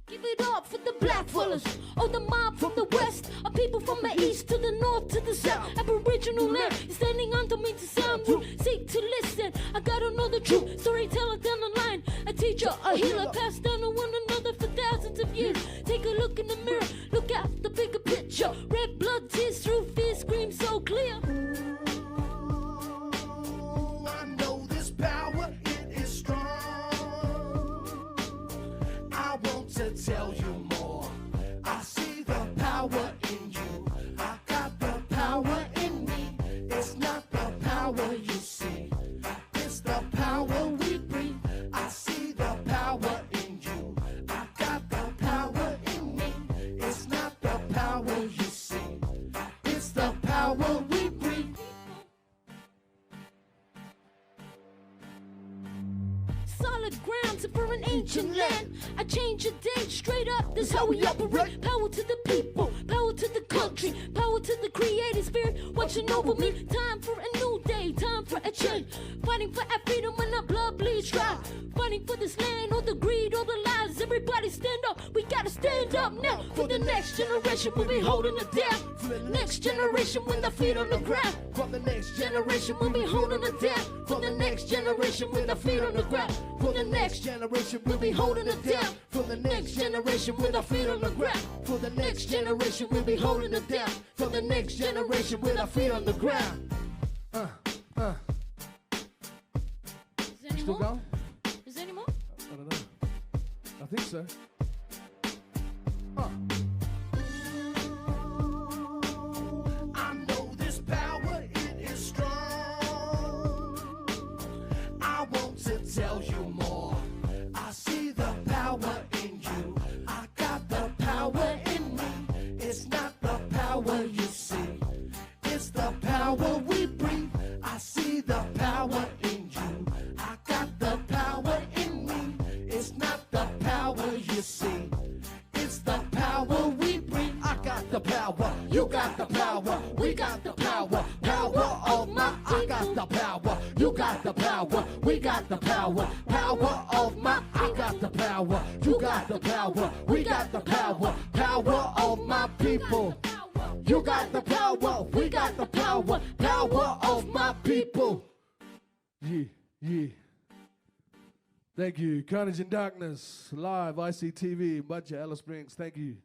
Give it up for the black fellas, or the mob from the west, or people from the east to the north to the south. Aboriginal land is standing under me to sound rude. Seek to listen, I gotta know the truth. Storyteller down the line, a teacher, a healer, passed down to one another for thousands of years. Take a look in the mirror, look at the bigger picture. Red blood, tears through fear, scream so clear. I know this power, it is strong. I want to tell you more. I see the power in you. I got the power in me. It's not the power you see. It's the power we bring. I see the power in you. I got the power in me. It's not the power you see. It's the power we bring. Solid ground for an ancient land. I change your day straight up. That's how we operate. Power to the people, power to the country, power to the creative spirit watching over me. Time for a new day, time for a change. Fighting for our freedom when our blood bleeds dry. Fighting for this land, all the greed, all the lies. Everybody stand up. We gotta stand up now. For the next generation, we'll be holding it down. For the next generation, with their feet on the ground. For the next Generation, we'll be holding it down. For the next generation, with their feet on the ground. For the next generation, we'll be holding it down. For the next generation, with our feet on the ground. For the next generation, we'll be holding it down. For the next generation, with our feet on the ground. Is there any Still more? going? Is there any more? I don't know. I think so. I know this power, it is strong. I want to tell you more. I see the power in you. I got the power in me. It's not the power you see. It's the power we bring. I see the power in you. I got the power in me. It's not the power you see. power. We got the power, power of my people. You got the power, we got the power, power of my people. Yeah, yeah. Thank you. Carnage in Darkness, live, ICTV, Budget, Alice Springs. Thank you.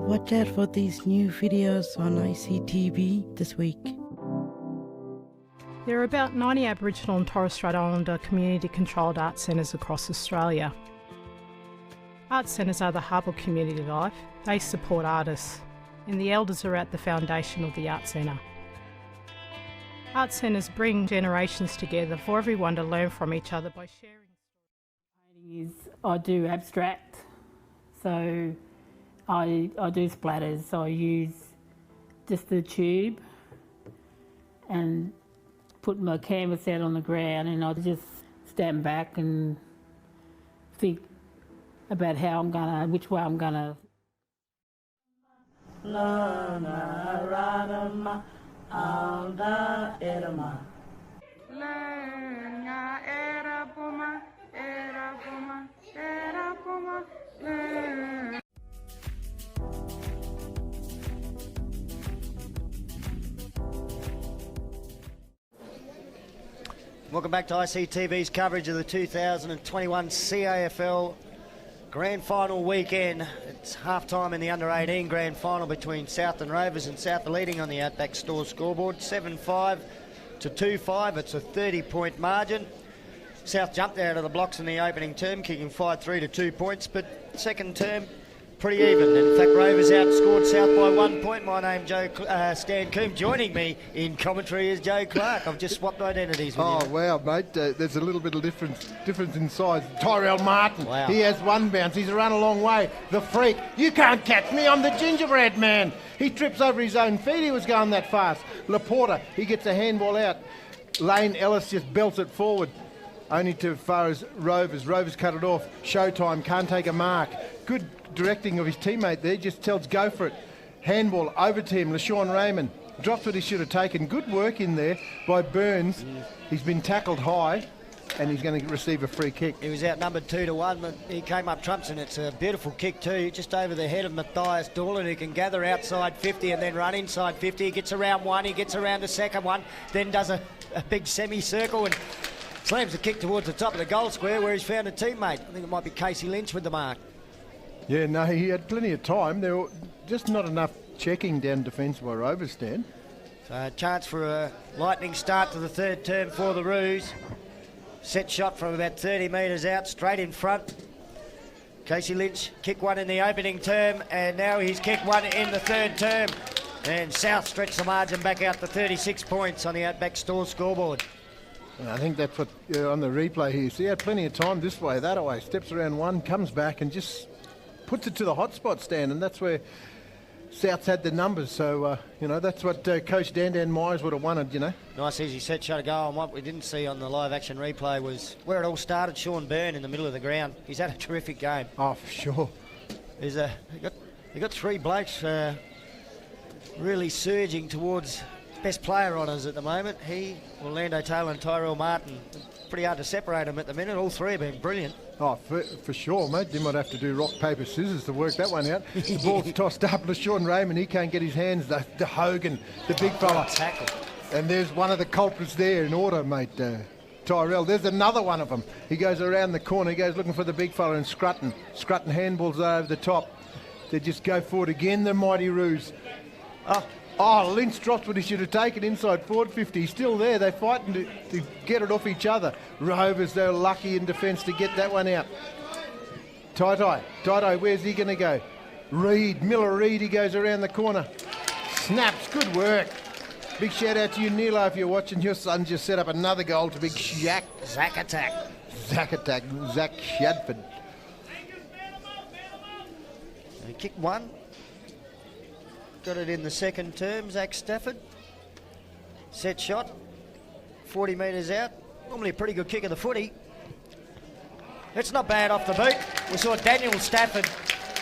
Watch out for these new videos on ICTV this week. There are about 90 Aboriginal and Torres Strait Islander community-controlled arts centres across Australia. Arts centres are the hub of community life. They support artists, and the elders are at the foundation of the Arts Centre. Arts centres bring generations together for everyone to learn from each other by sharing. I do abstract, so I do splatters. So I use just the tube and put my canvas out on the ground, and I just stand back and think about how I'm gonna, which way I'm gonna. Welcome back to ICTV's coverage of the 2021 CAFL Grand Final weekend. It's half-time in the Under-18 Grand Final between South and Rovers, and South are leading on the Outback Store scoreboard, 7-5 to 2-5. It's a 30-point margin. South jumped out of the blocks in the opening term, kicking 5-3 to 2 points, but second term, pretty even. In fact, Rovers outscored South by 1 point. My name's Stan Coombs. Joining me in commentary is Joe Clark. I've just swapped identities with you. Oh, wow, mate. There's a little bit of difference in size. Tyrell Martin, wow. He has one bounce. He's run a long way. The freak. You can't catch me. I'm the gingerbread man. He trips over his own feet. He was going that fast. Laporta, he gets a handball out. Lane Ellis just belts it forward. Only to far as Rovers. Rovers cut it off. Showtime can't take a mark. Good directing of his teammate there, just tells go for it. Handball over to him, LaShawn Raymond. Drops what he should have taken. Good work in there by Burns. He's been tackled high and he's going to receive a free kick. He was outnumbered 2-1, but he came up trumps, and it's a beautiful kick too, just over the head of Matthias Doolan, who can gather outside 50 and then run inside 50. He gets around one, he gets around the second one, then does a big semicircle and slams the kick towards the top of the goal square where he's found a teammate. I think it might be Casey Lynch with the mark. Yeah, no, he had plenty of time. There were just not enough checking down defence by Rovers, Stan. So a chance for a lightning start to the third term for the Roos. Set shot from about 30 metres out, straight in front. Casey Lynch kicked one in the opening term, and now he's kicked one in the third term. And South stretched the margin back out to 36 points on the Outback Store scoreboard. And I think that's what, on the replay here, see, he had plenty of time this way, that way, steps around one, comes back and just puts it to the hot spot stand, and that's where South's had the numbers. So, that's what Coach Dan Myers would have wanted, Nice easy set shot to go, and what we didn't see on the live action replay was where it all started. Sean Byrne in the middle of the ground. He's had a terrific game. Oh, for sure. He got three blokes really surging towards best player honours at the moment. He, Orlando Taylor and Tyrell Martin. Pretty hard to separate them at the minute. All three have been brilliant. Oh, for sure, mate. You might have to do rock, paper, scissors to work that one out. The ball's tossed up. LaShawn Raymond, he can't get his hands. The Hogan, the big fella. Tackle. And there's one of the culprits there in order, mate. Tyrell. There's another one of them. He goes around the corner. He goes looking for the big fella in Scrutton. Scrutton handballs over the top. They just go forward again, the mighty Roos. Oh, Lynch drops what he should have taken inside forward 50. He's still there. They're fighting to get it off each other. Rovers, they're lucky in defence to get that one out. Tai, where's he going to go? Miller Reid, he goes around the corner. Snaps, good work. Big shout out to you, Nilo, if you're watching. Your son just set up another goal to big Zach Attack, Zach Shadford. He kicked one. Got it in the second term, Zach Stafford. Set shot, 40 metres out. Normally a pretty good kick of the footy. It's not bad off the boot. We saw Daniel Stafford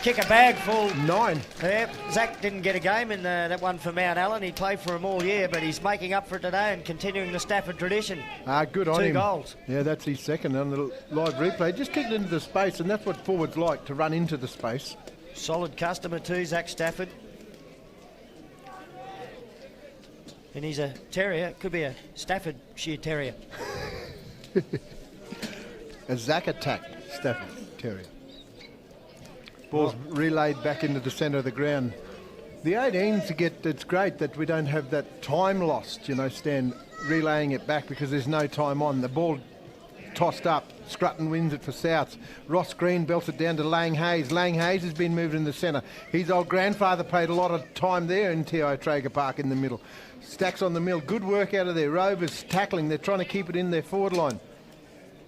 kick a bag full. 9. Yeah, Zach didn't get a game in that one for Mount Allen. He played for him all year, but he's making up for it today and continuing the Stafford tradition. Good on him. 2 goals. Yeah, that's his second on the live replay. Just kicked into the space, and that's what forwards like, to run into the space. Solid customer too, Zach Stafford. And he's a terrier. Could be a Staffordshire Terrier. A Zach Attack Stafford Terrier. Ball's relayed back into the centre of the ground. The 18s it's great that we don't have that time lost, Stan, relaying it back because there's no time on. The ball tossed up. Scrutton wins it for Souths. Ross Green belts it down to Lang Hayes. Lang Hayes has been moved in the centre. His old grandfather played a lot of time there in TIO Traeger Park in the middle. Stacks on the mill. Good work out of there. Rovers tackling. They're trying to keep it in their forward line.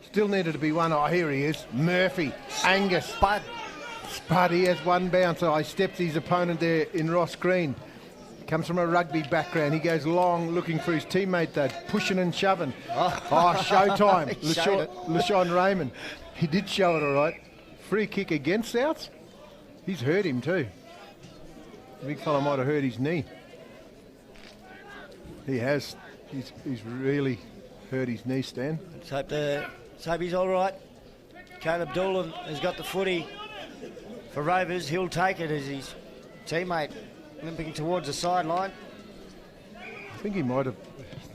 Still needed to be one. Oh, here he is. Murphy. Angus. Spud. He has one bounce. Oh, he steps his opponent there in Ross Green. Comes from a rugby background. He goes long looking for his teammate though. Pushing and shoving. Showtime. LaShawn Raymond. He did show it all right. Free kick against South. He's hurt him too. The big fella might have hurt his knee. He has. He's really hurt his knee, Stan. Let's hope he's all right. Caleb Doolan has got the footy for Rovers. He'll take it as his teammate limping towards the sideline. I think he might have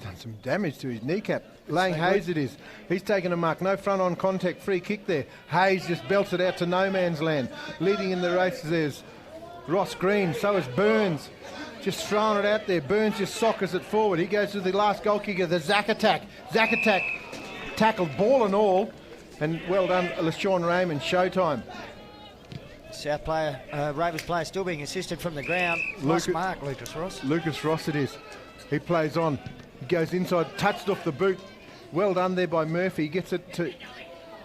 done some damage to his kneecap. Lang Hayes it is. He's taken a mark. No front-on contact. Free kick there. Hayes just belts it out to no man's land. Leading in the race there's Ross Green. So is Burns. Just throwing it out there. Burns just sockers it forward. He goes to the last goal kicker, the Zach Attack. Zach Attack tackled ball and all. And well done, LaShawn Raymond. Showtime. South player, Rovers player still being assisted from the ground. Lucas Ross. Lucas Ross it is. He plays on. He goes inside, touched off the boot. Well done there by Murphy. He gets it to,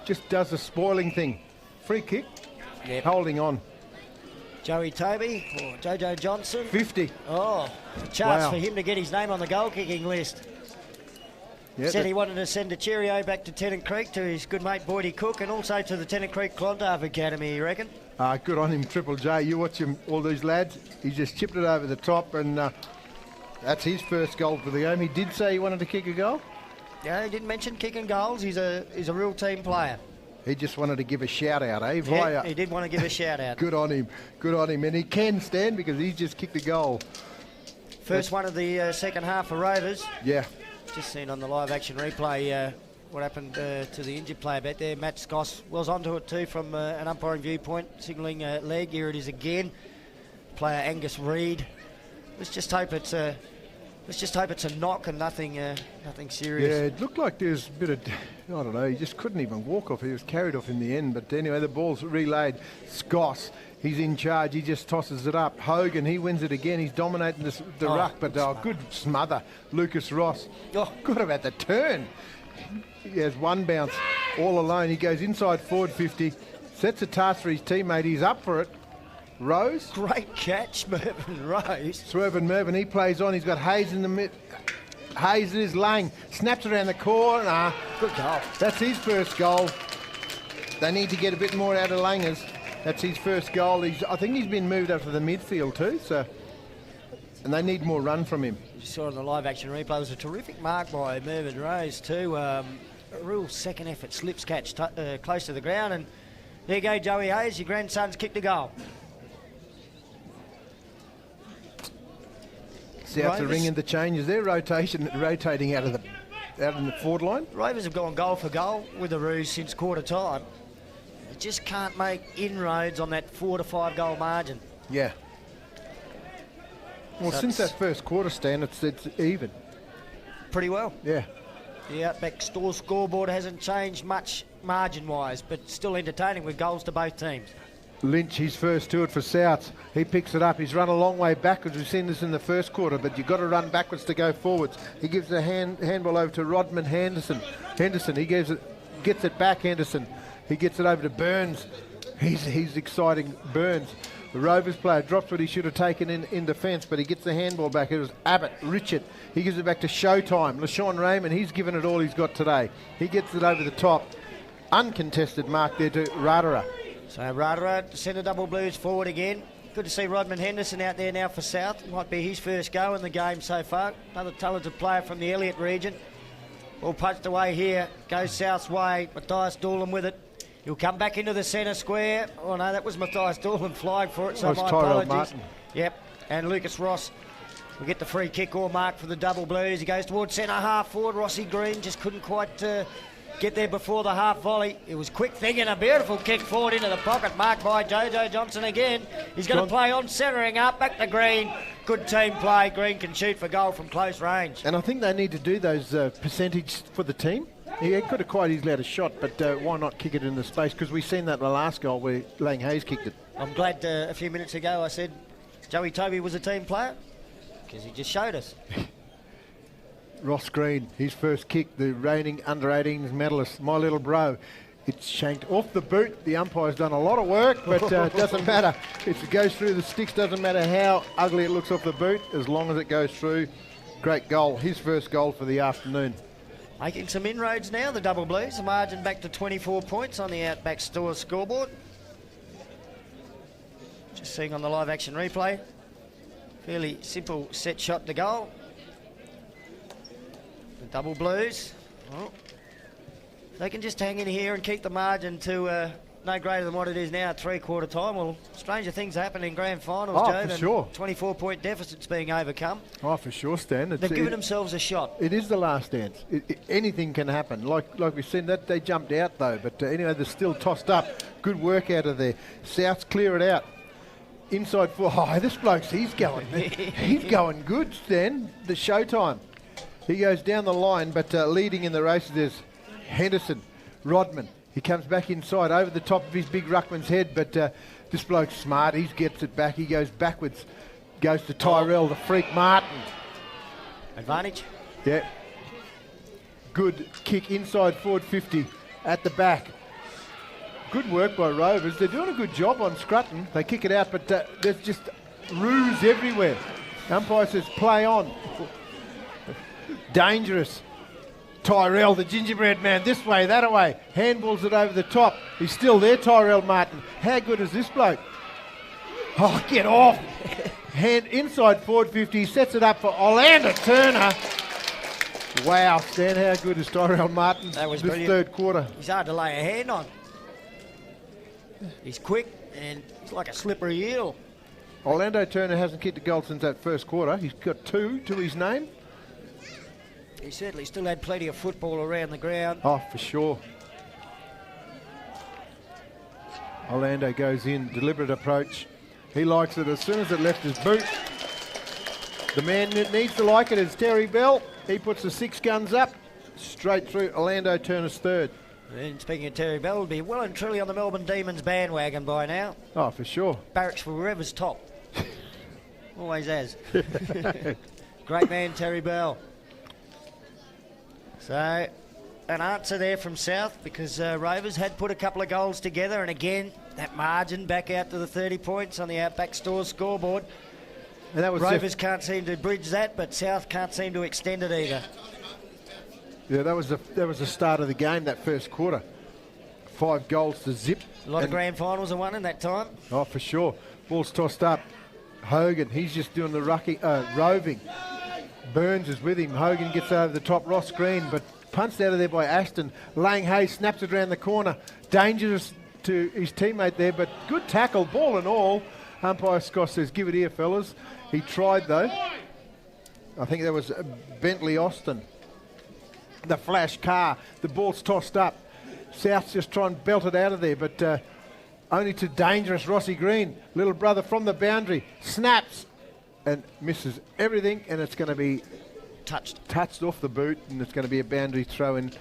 just does the spoiling thing. Free kick. Yep. Holding on. Joey Toby or Jojo Johnson. 50. Oh, a chance for him to get his name on the goal kicking list. Yep, said he wanted to send a cheerio back to Tennant Creek to his good mate Boydie Cook and also to the Tennant Creek Clontarf Academy, you reckon? Good on him, Triple J. You watch him, all these lads. He just chipped it over the top and that's his first goal for the game. He did say he wanted to kick a goal. Yeah, he didn't mention kicking goals. He's a real team player. He just wanted to give a shout out, eh? Yeah, he did want to give a shout out. Good on him. And he can stand because he's just kicked a goal. First one of the second half for Rovers. Yeah. Just seen on the live action replay what happened to the injured player back there. Matt Scoss was onto it too from an umpiring viewpoint, signalling leg. Here it is again. Player Angus Reid let's just hope it's a knock and nothing serious. Yeah, it looked like there's a bit of, I don't know, he just couldn't even walk off. He was carried off in the end. But anyway, the ball's relayed. Scoss, he's in charge. He just tosses it up. Hogan, he wins it again. He's dominating the ruck. But good smother. Lucas Ross. Oh, got him at the turn. He has one bounce all alone. He goes inside forward 50. Sets a task for his teammate. He's up for it. Rose. Great catch, Mervyn Rose. Swervin Mervyn, he plays on. He's got Hayes in the mid. Hayes in his lane. Snaps around the corner. Good goal. That's his first goal. They need to get a bit more out of Langers. That's his first goal. I think he's been moved up to the midfield too. So, and they need more run from him. You saw in the live action replay, it was a terrific mark by Mervyn Rose too. A real second effort slips catch close to the ground. And there you go, Joey Hayes. Your grandson's kicked a goal. Souths are ringing the changes. They're rotating out in the forward line. Rovers have gone goal for goal with the Roos since quarter time. They just can't make inroads on that 4 to 5 goal margin. Yeah. Well, so since that first quarter, Stan, it's even. Pretty well. Yeah. The Outback Store scoreboard hasn't changed much margin-wise, but still entertaining with goals to both teams. Lynch, his first to it for Souths. He picks it up. He's run a long way backwards. We've seen this in the first quarter, but you've got to run backwards to go forwards. He gives the handball over to Rodman Henderson. He gets it back, Henderson. He gets it over to Burns. He's exciting, Burns. The Rovers player drops what he should have taken in defence, but he gets the handball back. It was Abbott, Richard. He gives it back to Showtime. LaShawn Raymond, he's given it all he's got today. He gets it over the top. Uncontested mark there to Radara. So Radara, centre double blues forward again. Good to see Rodman Henderson out there now for South. Might be his first go in the game so far. Another talented player from the Elliott region. All punched away here. Goes South's way. Matthias Doolan with it. He'll come back into the centre square. Oh no, that was Matthias Doolan flying for it, so my apologies. Martin. Yep, and Lucas Ross will get the free kick or mark for the double blues. He goes towards centre half forward. Rossi Green just couldn't quite get there before the half volley. It was quick thinking, a beautiful kick forward into the pocket, marked by Jojo Johnson again. He's going to play on, centering up, back to Green. Good team play. Green can shoot for goal from close range. And I think they need to do those percentage for the team. He could have quite easily had a shot, but why not kick it in the space? Because we've seen that in the last goal where Lang Hayes kicked it. I'm glad a few minutes ago I said Joey Toby was a team player, because he just showed us. Ross Green, his first kick, the reigning under-18s medalist, my little bro. It's shanked off the boot. The umpire's done a lot of work, but doesn't matter. If it goes through the sticks, doesn't matter how ugly it looks off the boot, as long as it goes through. Great goal, his first goal for the afternoon. Making some inroads now, the double blues. The margin back to 24 points on the Outback Store scoreboard. Just seeing on the live action replay. Fairly simple set shot to goal. The double blues. Oh. They can just hang in here and keep the margin to no greater than what it is now at three-quarter time. Well, stranger things happen in grand finals, Joe. For sure. 24-point deficits being overcome. Oh, for sure, Stan. They've given themselves a shot. It is the last dance. Anything can happen. Like we've seen, that they jumped out, though. But anyway, they're still tossed up. Good work out of there. Souths clear it out. Inside four. Oh, this bloke's, he's going good, Stan. The Showtime. He goes down the line, but leading in the race, there's Henderson, Rodman. He comes back inside over the top of his big ruckman's head, but this bloke's smart. He gets it back. He goes backwards. Goes to Tyrell, the freak Martin. Advantage. Yeah. Good kick inside forward 50 at the back. Good work by Rovers. They're doing a good job on Scrutton. They kick it out, but there's just ruse everywhere. Umpire says play on. Dangerous. Tyrell, the gingerbread man, this way, that way. Handballs it over the top. He's still there, Tyrell Martin. How good is this bloke? Oh, get off. Hand inside forward 50. He sets it up for Orlando Turner. Wow, Stan, how good is Tyrell Martin that was this brilliant. Third quarter? He's hard to lay a hand on. He's quick and he's like a slippery eel. Orlando Turner hasn't kicked a goal since that first quarter. He's got 2 to his name. He certainly still had plenty of football around the ground. Oh, for sure. Orlando goes in, deliberate approach. He likes it as soon as it left his boot. The man that needs to like it is Terry Bell. He puts the 6 guns up, straight through Orlando Turner's third. And speaking of Terry Bell, will be well and truly on the Melbourne Demons bandwagon by now. Oh, for sure. Barracks for whoever's top. Always has. Great man, Terry Bell. So, an answer there from South because Rovers had put a couple of goals together, and again, that margin back out to the 30 points on the Outback Stores scoreboard. And that was Rovers can't seem to bridge that, but South can't seem to extend it either. Yeah, that was the start of the game, that first quarter. 5 goals to zip. A lot of grand finals are won in that time. Oh, for sure. Ball's tossed up. Hogan, he's just doing the roving. Burns is with him. Hogan gets over the top. Ross Green, but punched out of there by Ashton. Lang Hayes snaps it around the corner. Dangerous to his teammate there, but good tackle, ball and all. Umpire Scott says, give it here, fellas. He tried, though. I think that was Bentley Austin. The flash car. The ball's tossed up. South's just trying to belt it out of there, but only to dangerous Rossi Green. Little brother from the boundary. Snaps and misses everything, and it's going to be touched off the boot, and it's going to be a boundary throw in.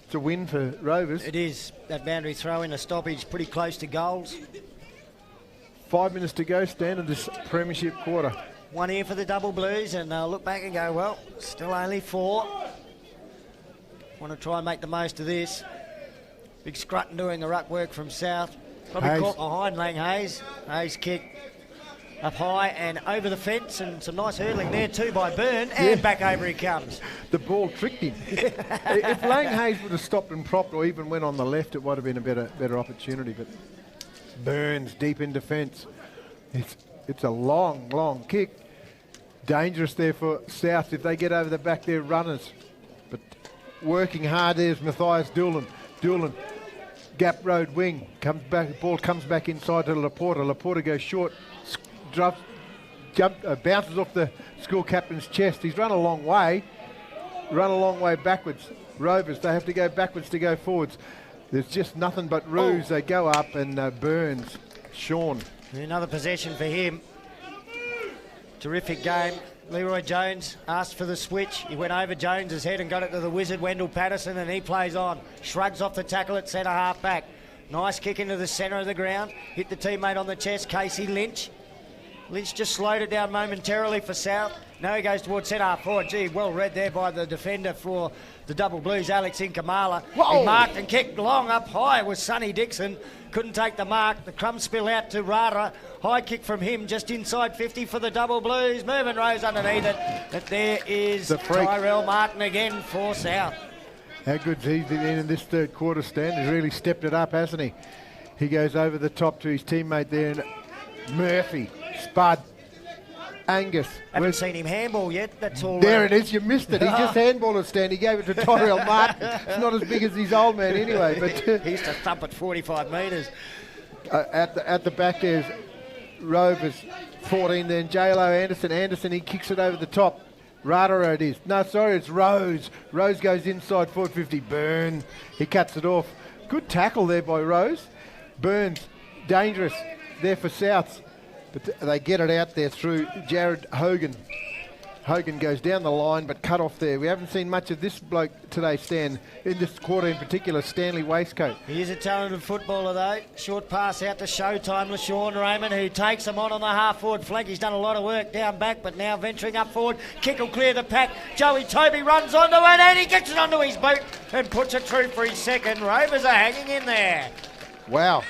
It's a win for Rovers. It is. That boundary throw in, a stoppage pretty close to goals. 5 minutes to go, Stan, in this premiership quarter. 1 here for the Double Blues, and they'll look back and go, well, still only 4. Want to try and make the most of this. Big Scrutton doing the ruck work from South. Probably Hayes. caught behind Lang Hayes. Hayes kick up high and over the fence, and some nice hurdling there too by Byrne, and back over he comes. The ball tricked him. If Lang Hayes would have stopped and propped or even went on the left, it might have been a better opportunity, but Burns deep in defence. It's a long kick. Dangerous there for South if they get over the back, they're runners. But working hard there's Matthias Doolan. Doolan, gap road wing, comes back. Ball comes back inside to Laporta. Laporta goes short, bounces off the school captain's chest. He's run a long way backwards. Rovers, they have to go backwards to go forwards. There's just nothing but ruse. They go up and Burns, Sean. Another possession for him. Terrific game. Leroy Jones asked for the switch. He went over Jones's head and got it to the wizard, Wendell Patterson, and he plays on. Shrugs off the tackle at centre half back. Nice kick into the centre of the ground. Hit the teammate on the chest, Casey Lynch. Lynch just slowed it down momentarily for South. Now he goes towards centre half forward. Gee, well read there by the defender for the Double Blues, Alex Inkamala. He marked and kicked long up high was Sonny Dixon. Couldn't take the mark. The crumb spill out to Rara. High kick from him just inside 50 for the Double Blues. Mervyn Rose underneath it. But there is Tyrell Martin again for South. How good's he been in this third quarter, Stan? He's really stepped it up, hasn't he? He goes over the top to his teammate there. And Murphy, Spud, Angus. Haven't seen him handball yet. That's all. There it is. You missed it. He just handballed it, Stan. He gave it to Tyrell Martin. It's not as big as his old man anyway. But he used to thump at 45 metres. At the back there's Rovers 14. Then J.Lo Anderson. Anderson, he kicks it over the top. Rada it is. No, sorry, it's Rose. Rose goes inside 450. Burn. He cuts it off. Good tackle there by Rose. Burns, dangerous there for Souths. But they get it out there through Jared Hogan. Hogan goes down the line, but cut off there. We haven't seen much of this bloke today, Stan, in this quarter in particular, Stanley Waistcoat. He is a talented footballer, though. Short pass out to Showtime, LaShawn Raymond, who takes him on the half-forward flank. He's done a lot of work down back, but now venturing up forward. Kick will clear the pack. Joey Toby runs onto it, and he gets it onto his boot and puts it through for his second. Rovers are hanging in there. Wow.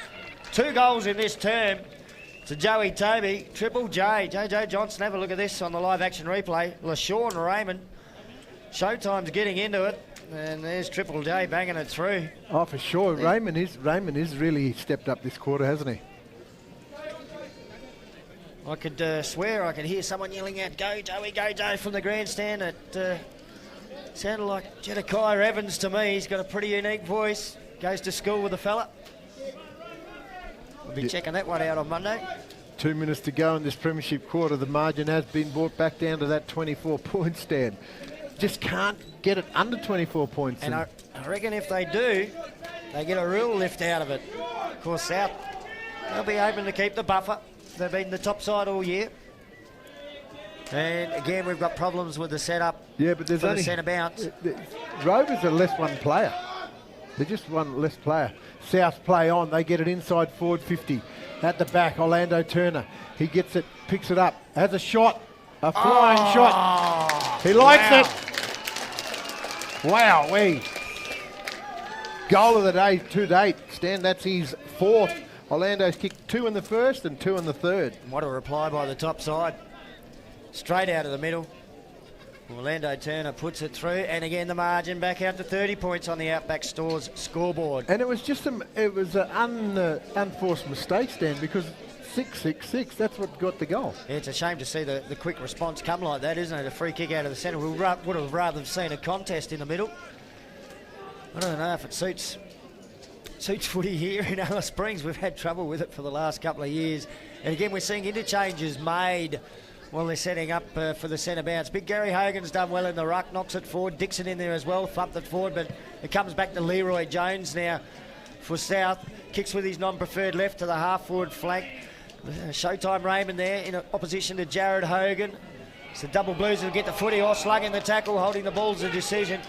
2 goals in this term. To Joey Toby, Triple J, JJ Johnson, have a look at this on the live action replay. LaShawn Raymond, Showtime's getting into it, and there's Triple J banging it through. Oh, for sure. Raymond is really stepped up this quarter, hasn't he? I could swear I could hear someone yelling out, "Go Joey, go Joe," from the grandstand. It sounded like Jedediah Evans to me. He's got a pretty unique voice. Goes to school with a fella. We'll be checking that one out on Monday. 2 minutes to go in this premiership quarter. The margin has been brought back down to that 24-point stand. Just can't get it under 24 points. And I reckon if they do, they get a real lift out of it. Of course, South, they'll be hoping to keep the buffer. They've been the top side all year. And again, we've got problems with the setup. Yeah, but there's for only the centre bounce. Rovers are less one player. They're just one less player. South play on. They get it inside forward 50. At the back, Orlando Turner. He gets it, picks it up, has a shot, a flying shot. He likes it. Wow, goal of the day to date. Stan, that's his 4th. Orlando's kicked 2 in the first and 2 in the third. What a reply by the top side. Straight out of the middle. Orlando Turner puts it through, and again the margin back out to 30 points on the Outback Stores scoreboard. And it was just an unforced mistake, Stan, because 6-6-6, that's what got the goal. Yeah, it's a shame to see the quick response come like that, isn't it? A free kick out of the centre. We would have rather seen a contest in the middle. I don't know if it suits footy here in Alice Springs. We've had trouble with it for the last couple of years. And again, we're seeing interchanges made while they're setting up for the centre bounce. Big Gary Hogan's done well in the ruck, knocks it forward. Dixon in there as well, thumped it forward, but it comes back to Leroy Jones now for South. Kicks with his non-preferred left to the half-forward flank. Showtime Raymond there in opposition to Jared Hogan. So double blues will get the footy off, slung in the tackle, holding the ball's a decision.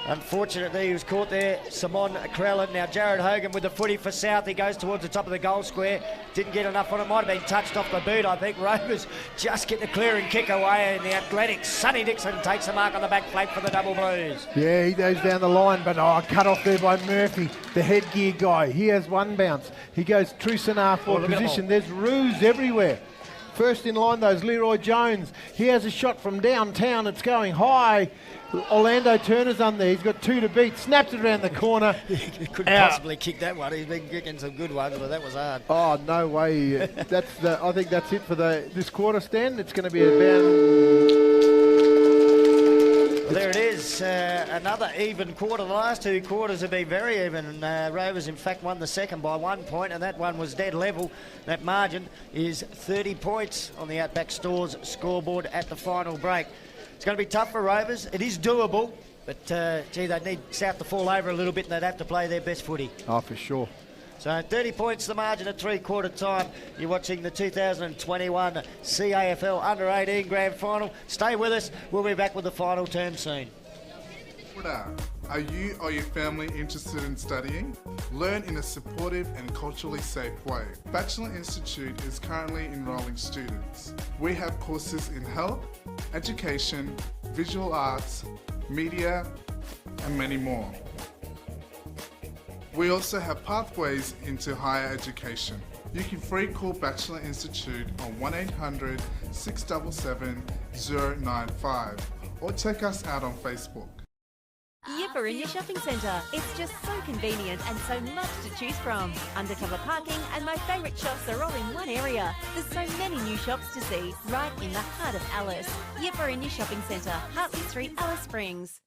Unfortunately, he was caught there, Simon Krellin. Now Jared Hogan with the footy for South. He goes towards the top of the goal square. Didn't get enough on it. Might have been touched off the boot, I think. Rovers just get the clearing kick away, and the athletic Sonny Dixon takes the mark on the back flank for the double blues. Yeah, he goes down the line, but cut off there by Murphy, the headgear guy. He has one bounce. He goes true centre forward position. There's roos everywhere. First in line, those Leroy Jones. He has a shot from downtown. It's going high. Orlando Turner's on there. He's got 2 to beat. Snaps it around the corner. He couldn't possibly kick that one. He's been kicking some good ones, but that was hard. Oh, no way. I think that's it for this quarter, Stan. It's going to be about... Well, there it is. Another even quarter. The last 2 quarters have been very even. Rovers, in fact, won the second by 1 point, and that one was dead level. That margin is 30 points on the Outback Stores scoreboard at the final break. It's going to be tough for Rovers. It is doable, but gee, they need South to fall over a little bit, and they'd have to play their best footy. Oh, for sure. So 30 points the margin at 3/4 time. You're watching the 2021 CAFL Under-18 Grand Final. Stay with us. We'll be back with the final term soon. Are you or your family interested in studying? Learn in a supportive and culturally safe way. Bachelor Institute is currently enrolling students. We have courses in health, education, visual arts, media, and many more. We also have pathways into higher education. You can free call Bachelor Institute on 1800 677 095 or check us out on Facebook. Yipper in your shopping centre. It's just so convenient and so much to choose from. Undercover parking and my favourite shops are all in one area. There's so many new shops to see right in the heart of Alice. Yipper in your shopping centre, Hartley Street, Alice Springs.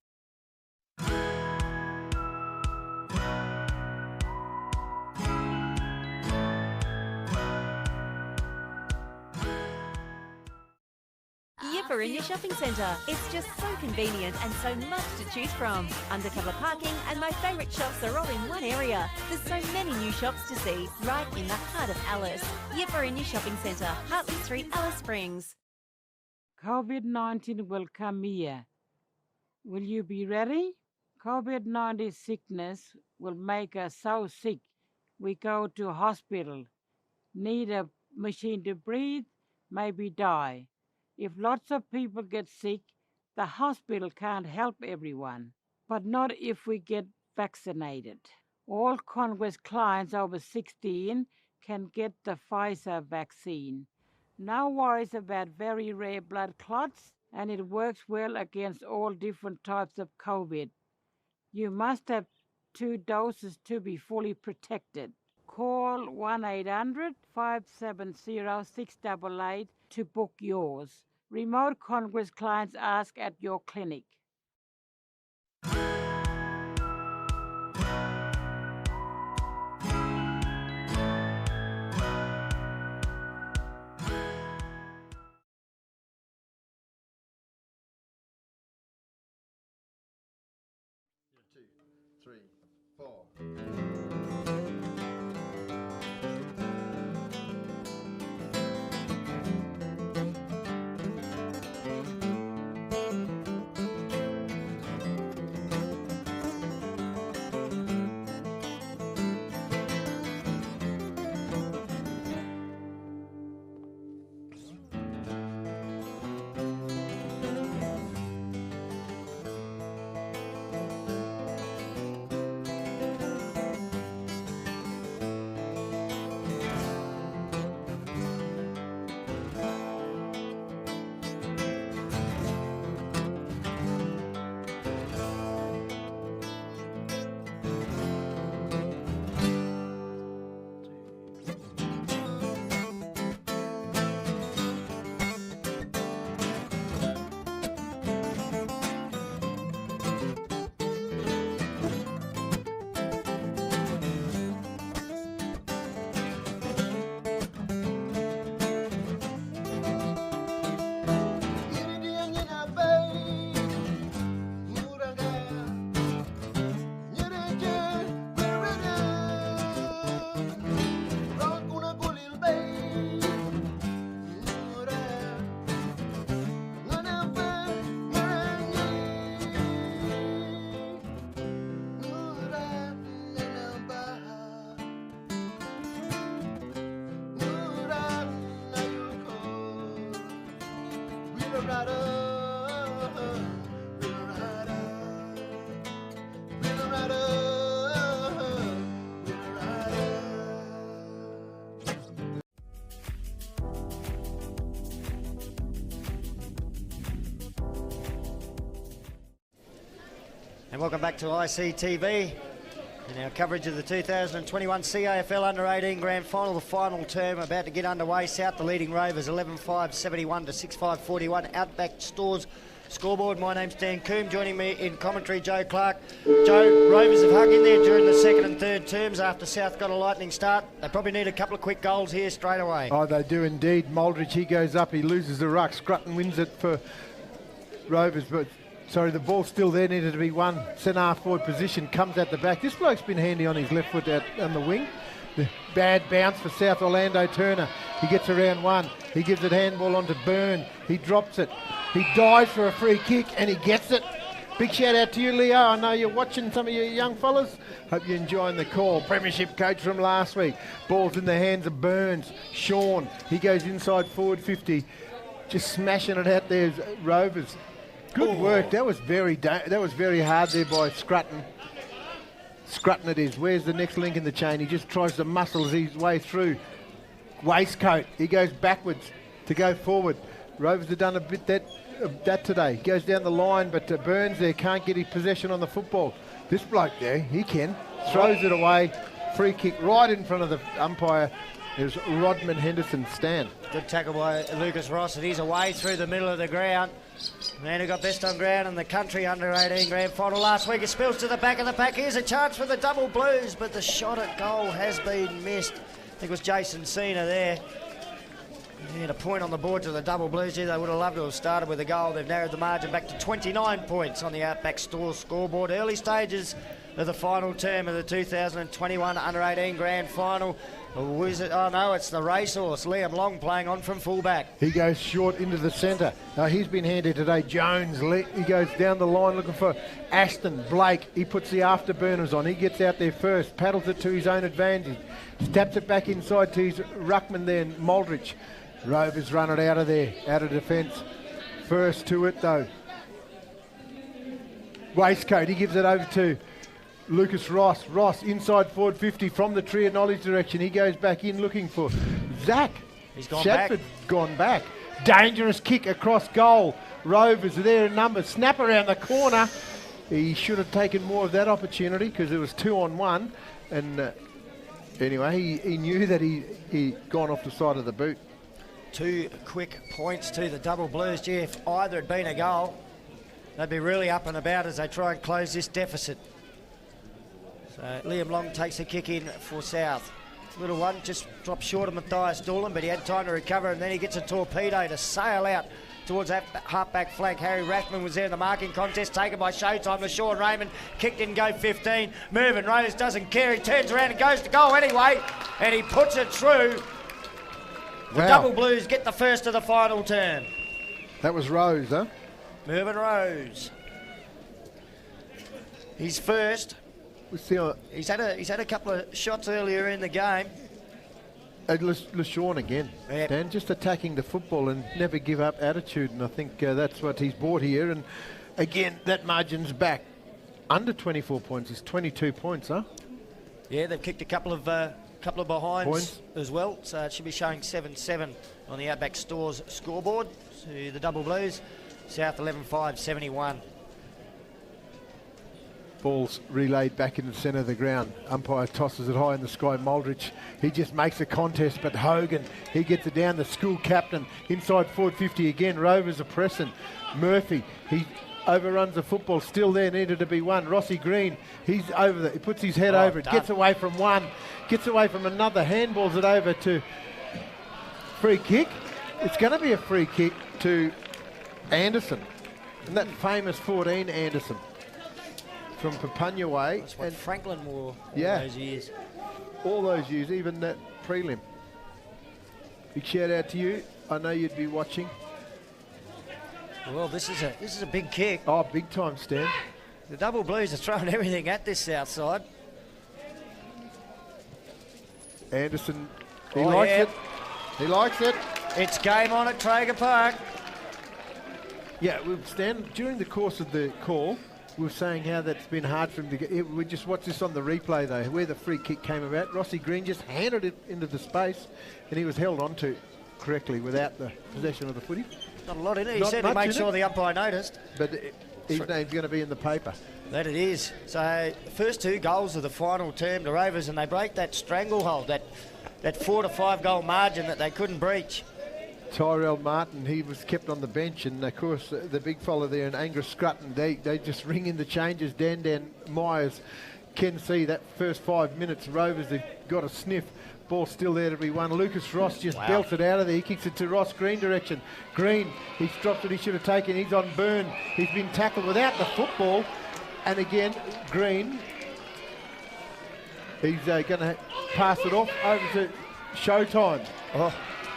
Yipper in your shopping centre. It's just so convenient and so much to choose from. Undercover parking and my favourite shops are all in one area. There's so many new shops to see right in the heart of Alice. Yipper in your shopping centre, Hartley Street, Alice Springs. COVID-19 will come here. Will you be ready? COVID-19 sickness will make us so sick we go to hospital, need a machine to breathe, maybe die. If lots of people get sick, the hospital can't help everyone, but not if we get vaccinated. All Congress clients over 16 can get the Pfizer vaccine. No worries about very rare blood clots, and it works well against all different types of COVID. You must have 2 doses to be fully protected. Call 1-800-570-688 to book yours. Remote Congress clients ask at your clinic. And welcome back to ICTV and our coverage of the 2021 CAFL Under-18 Grand Final, the final term about to get underway. South the leading Rovers 11-5-71 to 6-5-41. Outback Stores scoreboard. My name's Dan Coombe. Joining me in commentary, Joe Clark. Joe, Rovers have hung in there during the second and third terms after South got a lightning start. They probably need a couple of quick goals here straight away. Oh, they do indeed. Moldridge, he goes up, he loses the ruck. Scrutton wins it for Rovers, but sorry, the ball's still there, needed to be one. Centre forward position, comes at the back. This bloke's been handy on his left foot out on the wing. The bad bounce for South. Orlando Turner. He gets around one. He gives it handball onto Byrne. He drops it. He dives for a free kick and he gets it. Big shout out to you, Leo. I know you're watching, some of you young fellas. Hope you're enjoying the call. Premiership coach from last week. Ball's in the hands of Burns. Sean, he goes inside forward 50. Just smashing it out there, Rovers. Good work. That was very hard there by Scrutton. Scrutton it is. Where's the next link in the chain? He just tries to muscle his way through. Waistcoat. He goes backwards to go forward. Rovers have done a bit that today. He goes down the line, but Burns there can't get his possession on the football. This bloke there, he can. Throws it away. Free kick right in front of the umpire. There's Rodman Henderson stand. Good tackle by Lucas Ross, and he's away through the middle of the ground. Man who got best on ground in the country under-18 grand final last week. It spills to the back of the pack. Here's a chance for the double blues, but the shot at goal has been missed. I think it was Jason Cena there. He had a point on the board to the double blues here. They would have loved to have started with a goal. They've narrowed the margin back to 29 points on the Outback Stores scoreboard. Early stages of the final term of the 2021 under-18 grand final. Who is it? Oh no, it's the racehorse, Liam Long, playing on from fullback. He goes short into the centre. He's been handy today. Jones, he goes down the line looking for Aston. Blake, he puts the afterburners on. He gets out there first, paddles it to his own advantage. Taps it back inside to his ruckman there, Moldridge. Rovers run it out of there, out of defence. First to it though. Waistcoat, he gives it over to Lucas Ross. Ross inside forward 50 from the Tree of Knowledge direction. He goes back in looking for Zach. He's gone Shadford back. Gone back. Dangerous kick across goal. Rovers are there in numbers. Snap around the corner. He should have taken more of that opportunity because it was 2-on-1. And anyway, he knew that he gone off the side of the boot. 2 quick points to the double blues. Gee, if either had been a goal, they'd be really up and about as they try and close this deficit. So Liam Long takes a kick in for South. Little one just dropped short of Matthias Doolan, but he had time to recover, and then he gets a torpedo to sail out towards that half-back flank. Harry Rathman was there in the marking contest, taken by Showtime to Sean Raymond. Kick didn't go 15. Mervyn Rose doesn't care. He turns around and goes to goal anyway, and he puts it through. The double blues get the first of the final term. That was Rose, huh? Mervyn Rose. He's first. He's had a couple of shots earlier in the game. LeSean again, yep. Dan, just attacking the football and never give up attitude, and I think that's what he's brought here. And again, that margin's back under 24 points. It's 22 points, huh? Yeah, they've kicked a couple of behinds points as well, so it should be showing 7-7 on the Outback Stores scoreboard to the double blues. South 11-5-71. Ball's relayed back in the centre of the ground. Umpire tosses it high in the sky. Moldridge, he just makes a contest, but Hogan, he gets it down. The school captain inside forward 50 again. Rovers are pressing. Murphy, he overruns the football. Still there, needed to be one. Rossi Green, he's over there. He puts his head over it. Done. Gets away from one. Gets away from another. Handballs it over to free kick. It's going to be a free kick to Anderson. And that famous 14 Anderson. From Papunya Way. That's what Franklin wore all those years. All those years, even that prelim. Big shout out to you. I know you'd be watching. Well, this is a big kick. Oh, big time, Stan. The double blues are throwing everything at this south side. Anderson, he likes it. He likes it. It's game on at Traeger Park. Yeah, during the course of the call, we were saying how that's been hard for him to get. We just watched this on the replay though, where the free kick came about. Rossi Green just handed it into the space, and he was held onto correctly without the possession of the footy. Not a lot in it. He certainly made sure the umpire noticed. But his name's going to be in the paper. That it is. So the first 2 goals of the final term to Rovers, and they break that stranglehold, that 4 to 5 goal margin that they couldn't breach. Tyrell Martin, he was kept on the bench, and of course the big fella there, and Angus Scrutton, they just ring in the changes. Dan Myers can see that first 5 minutes. Rovers have got a sniff. Ball still there to be won. Lucas Ross just belts it out of there. He kicks it to Ross Green direction. Green, he's dropped it, he should have taken. He's on Byrne. He's been tackled without the football. And again, Green, he's going to pass it off over to Showtime.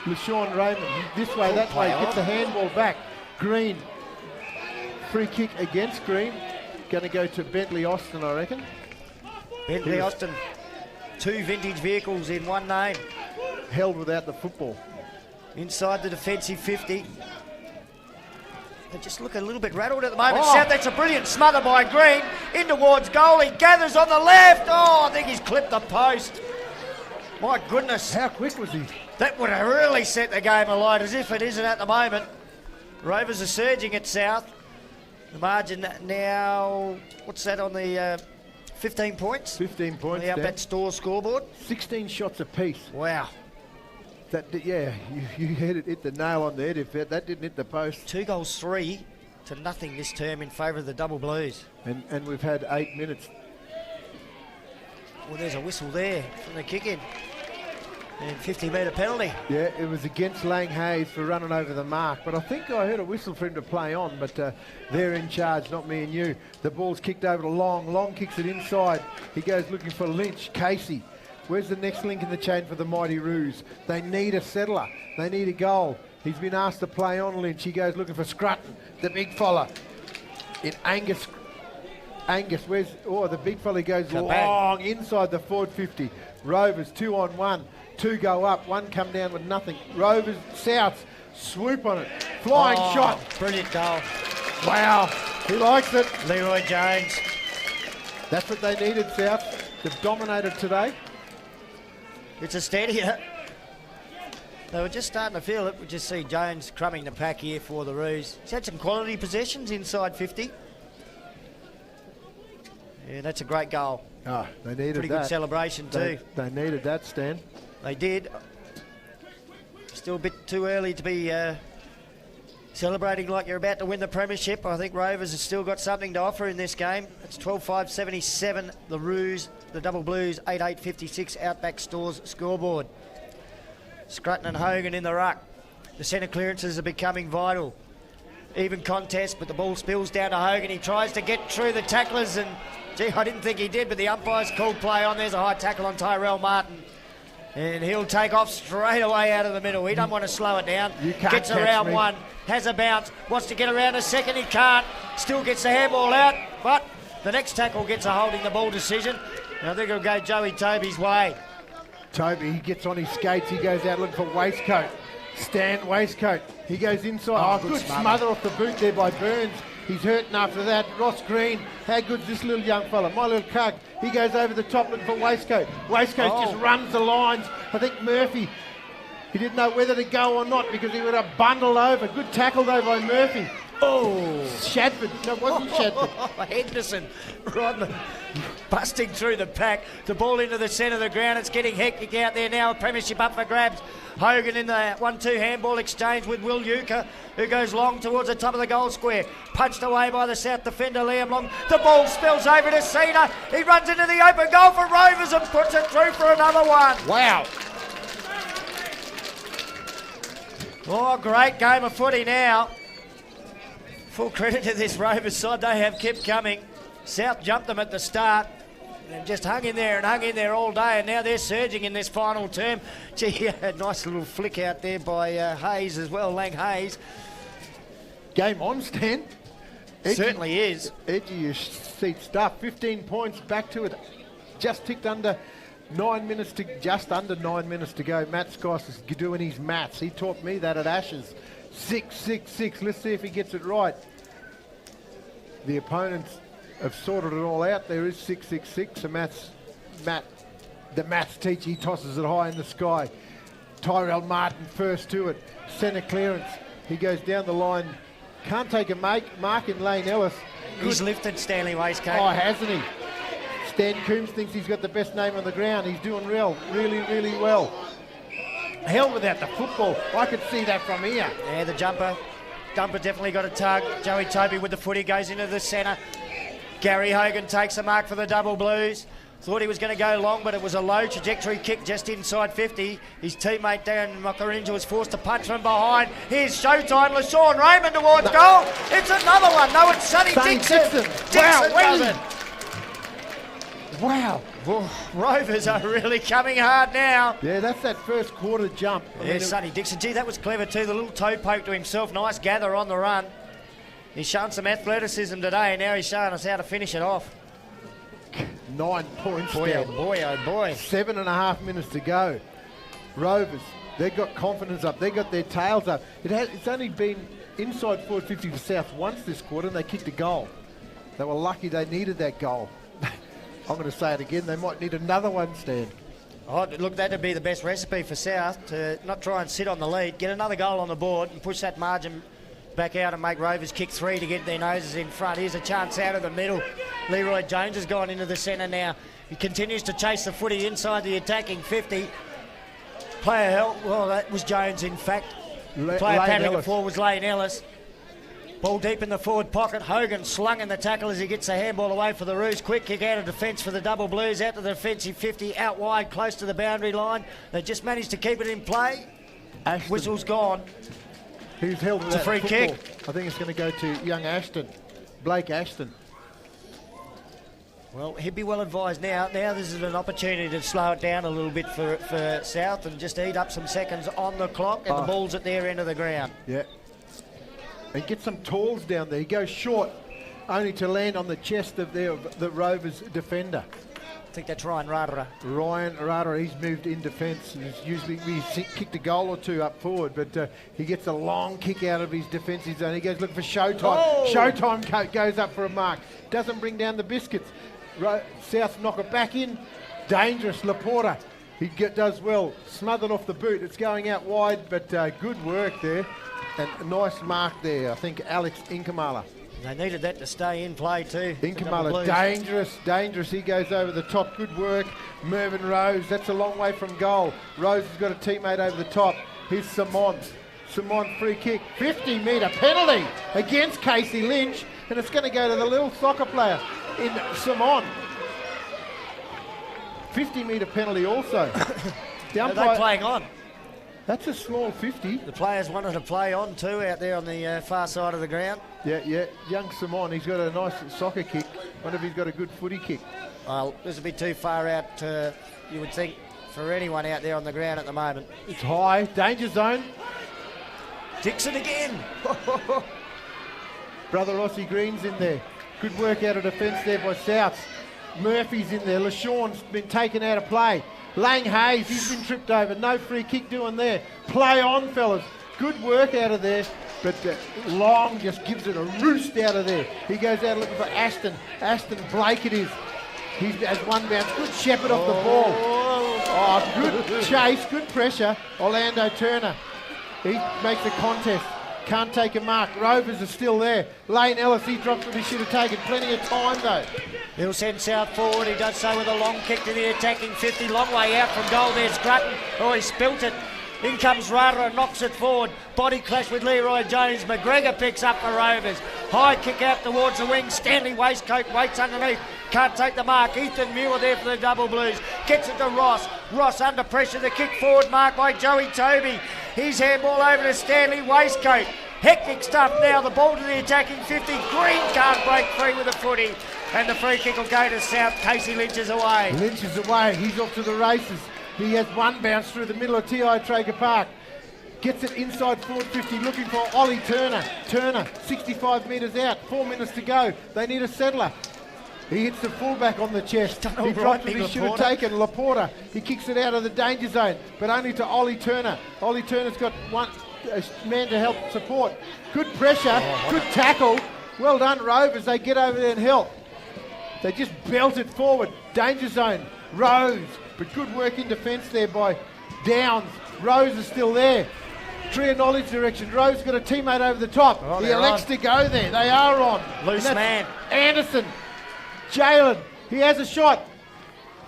LaShawn Raymond, this way, that way, gets the handball back. Green, free kick against Green. Going to go to Bentley Austin, I reckon. Bentley Austin, 2 vintage vehicles in one name. Held without the football. Inside the defensive 50. They just look a little bit rattled at the moment. South, that's a brilliant smother by Green. In towards goal, he gathers on the left. I think he's clipped the post. My goodness. How quick was he? That would have really set the game alight, as if it isn't at the moment. Rovers are surging at South. The margin now, what's that on the 15 points? 15 points. The Outback Store scoreboard. 16 shots apiece. Wow. You hit the nail on the head. If that didn't hit the post. 2 goals, 3 to nothing this term in favour of the Double Blues. And we've had 8 minutes. Well, there's a whistle there from the kick-in. And 50-metre penalty. Yeah, it was against Lang Hayes for running over the mark. But I think I heard a whistle for him to play on. But they're in charge, not me and you. The ball's kicked over to Long. Long kicks it inside. He goes looking for Lynch. Casey. Where's the next link in the chain for the Mighty Roos? They need a settler. They need a goal. He's been asked to play on Lynch. He goes looking for Scrutton, the big fella. In Angus, where's... the big fella goes long inside the forward 50. Rovers, 2 on 1. 2 go up, 1 come down with nothing. Rovers, South, swoop on it. Flying shot. Brilliant goal. Wow, he likes it. Leroy Jones. That's what they needed, South. They've dominated today. It's a steadier. They were just starting to feel it. We just see Jones crumbing the pack here for the Roos. He's had some quality possessions inside 50. Yeah, that's a great goal. They needed Pretty that. Good celebration too. They needed that, Stan. They did. Still a bit too early to be celebrating like you're about to win the premiership. I think Rovers have still got something to offer in this game. It's 12-5-77. The Roos, the Double Blues, 8-8-56 Outback Stores scoreboard. Scrutton and Hogan in the ruck. The centre clearances are becoming vital. Even contest, but the ball spills down to Hogan. He tries to get through the tacklers, and gee, I didn't think he did, but the umpire's called play on. There's a high tackle on Tyrell Martin. And he'll take off straight away out of the middle. He doesn't want to slow it down. Gets around 1, has a bounce, wants to get around a second, he can't. Still gets the handball out, but the next tackle gets a holding the ball decision. And I think it'll go Joey Toby's way. Toby, he gets on his skates, he goes out looking for waistcoat. Stan waistcoat. He goes inside. Good smother off the boot there by Burns. He's hurting after that. Ross Green. How good's this little young fella? My little cuck. He goes over the top looking for waistcoat. Waistcoat just runs the lines. I think Murphy, he didn't know whether to go or not because he would have bundled over. Good tackle though by Murphy. Shadford. No, it wasn't Shadford. Henderson, Rodman, busting through the pack. The ball into the centre of the ground. It's getting hectic out there now. Premiership up for grabs. Hogan in the 1-2 handball exchange with Will Euchre, who goes long towards the top of the goal square. Punched away by the South defender, Liam Long. The ball spills over to Cena. He runs into the open goal for Rovers and puts it through for another one. Wow. Oh, great game of footy now. Full credit to this Rovers side. They have kept coming. South jumped them at the start. And just hung in there all day, and now they're surging in this final term. Gee, a nice little flick out there by Hayes as well, Lang Hayes. Game on, Stan. Certainly is. Edgy your seat stuff. 15 points, back to it. Just ticked under 9 minutes to go. Matt Skice is doing his maths. He taught me that at Ashes. 6-6-6. Let's see if he gets it right. The opponents have sorted it all out. There is 6-6-6. The maths teacher, he tosses it high in the sky. Tyrell Martin first to it. Centre clearance. He goes down the line. Can't take a mark in Lane Ellis. He's lifted Stanley Waistcoat. Oh, hasn't he? Stan Coombs thinks he's got the best name on the ground. He's doing really well. Hell without the football. I could see that from here. Yeah, the jumper definitely got a tug. Joey Toby with the footy goes into the centre. Gary Hogan takes the mark for the Double Blues. Thought he was going to go long, but it was a low trajectory kick just inside 50. His teammate Darren Makarinja was forced to punch from behind. Here's showtime. LaShawn Raymond towards goal. It's another one. No, it's Sonny Dixon. Dixon does it. Wow. Rovers are really coming hard now. Yeah, that's that first quarter jump. Sonny Dixon. Gee, that was clever too. The little toe poke to himself. Nice gather on the run. He's shown some athleticism today, and now he's showing us how to finish it off. 9 points boy, down. Oh boy, oh boy. 7.5 minutes to go. Rovers, they've got confidence up. They've got their tails up. It's only been inside forward 50 for South once this quarter, and they kicked a goal. They were lucky they needed that goal. I'm going to say it again. They might need another one, Stan. Oh, look, that'd be the best recipe for South, to not try and sit on the lead, get another goal on the board and push that margin back out and make Rovers kick 3 to get their noses in front. Here's a chance out of the middle. Leroy Jones has gone into the centre now. He continues to chase the footy inside the attacking 50. Player help. Well, that was Jones, in fact. Player paddling it forward was Lane Ellis. Ball deep in the forward pocket. Hogan slung in the tackle as he gets the handball away for the Roos. Quick kick out of defence for the Double Blues. Out to the defensive 50, out wide, close to the boundary line. They just managed to keep it in play. Ashton. Whistle's gone. Who's held it's a free kick. I think it's going to go to young Ashton. Blake Ashton. Well, he'd be well advised now. Now this is an opportunity to slow it down a little bit for South and just eat up some seconds on the clock, and the ball's at their end of the ground. Yeah. And get some talls down there. He goes short, only to land on the chest of the Rovers defender. I think that's Ryan Radara. Ryan Radara, he's moved in defence. He's kicked a goal or two up forward, but he gets a long kick out of his defensive zone. He goes looking for Showtime. Oh! Showtime goes up for a mark. Doesn't bring down the biscuits. South knock it back in. Dangerous, Laporta. He does well. Smothered off the boot. It's going out wide, but good work there. And a nice mark there, I think, Alex Inkamala. They needed that to stay in play too. Inkamala, dangerous. He goes over the top. Good work. Mervyn Rose, that's a long way from goal. Rose has got a teammate over the top. Here's Simon. Simon, free kick. 50-metre penalty against Casey Lynch. And it's going to go to the little soccer player in Simon. 50-metre penalty also. Are they playing on? That's a small 50. The players wanted to play on too out there on the far side of the ground. Yeah. Young Simon, he's got a nice soccer kick. Wonder if he's got a good footy kick. Well, this would be too far out, you would think, for anyone out there on the ground at the moment. It's high. Danger zone. Dixon again. Brother Rossi Green's in there. Good work out of defence there by South. Murphy's in there. LaShawn's been taken out of play. Lang Hayes, he's been tripped over. No free kick doing there. Play on, fellas. Good work out of there. But Long just gives it a roost out of there. He goes out looking for Ashton. Ashton Blake it is. He has one bounce. Good shepherd off the ball. Oh, good chase. Good pressure. Orlando Turner. He makes the contest. Can't take a mark. Rovers are still there. Lane Ellis, he drops what he should have taken. Plenty of time though. He'll send South forward. He does so with a long kick to the attacking 50. Long way out from goal. There's Grutton. Oh, he spilt it. In comes Rada and knocks it forward. Body clash with Leroy Jones. McGregor picks up for Rovers. High kick out towards the wing. Stanley Waistcoat waits underneath. Can't take the mark. Ethan Muir there for the Double Blues. Gets it to Ross. Ross under pressure. The kick forward mark by Joey Toby. His handball over to Stanley Waistcoat. Hectic stuff now. The ball to the attacking 50. Green can't break free with the footy. And the free kick will go to South. Casey Lynch is away. Lynch is away. He's off to the races. He has one bounce through the middle of TIO Traeger Park. Gets it inside forward 50, looking for Ollie Turner. Turner, 65 metres out, 4 minutes to go. They need a settler. He hits the fullback on the chest. He drops what he should have taken. Laporta, he kicks it out of the danger zone, but only to Ollie Turner. Ollie Turner's got a man to help support. Good pressure, good tackle. Well done, Rovers. They get over there and help. They just belt it forward. Danger zone. Rose. But good work in defence there by Downs. Rose is still there. Tree of knowledge direction. Rose got a teammate over the top. Oh, he elects to go there. They are on. Loose man. Anderson. Jalen. He has a shot.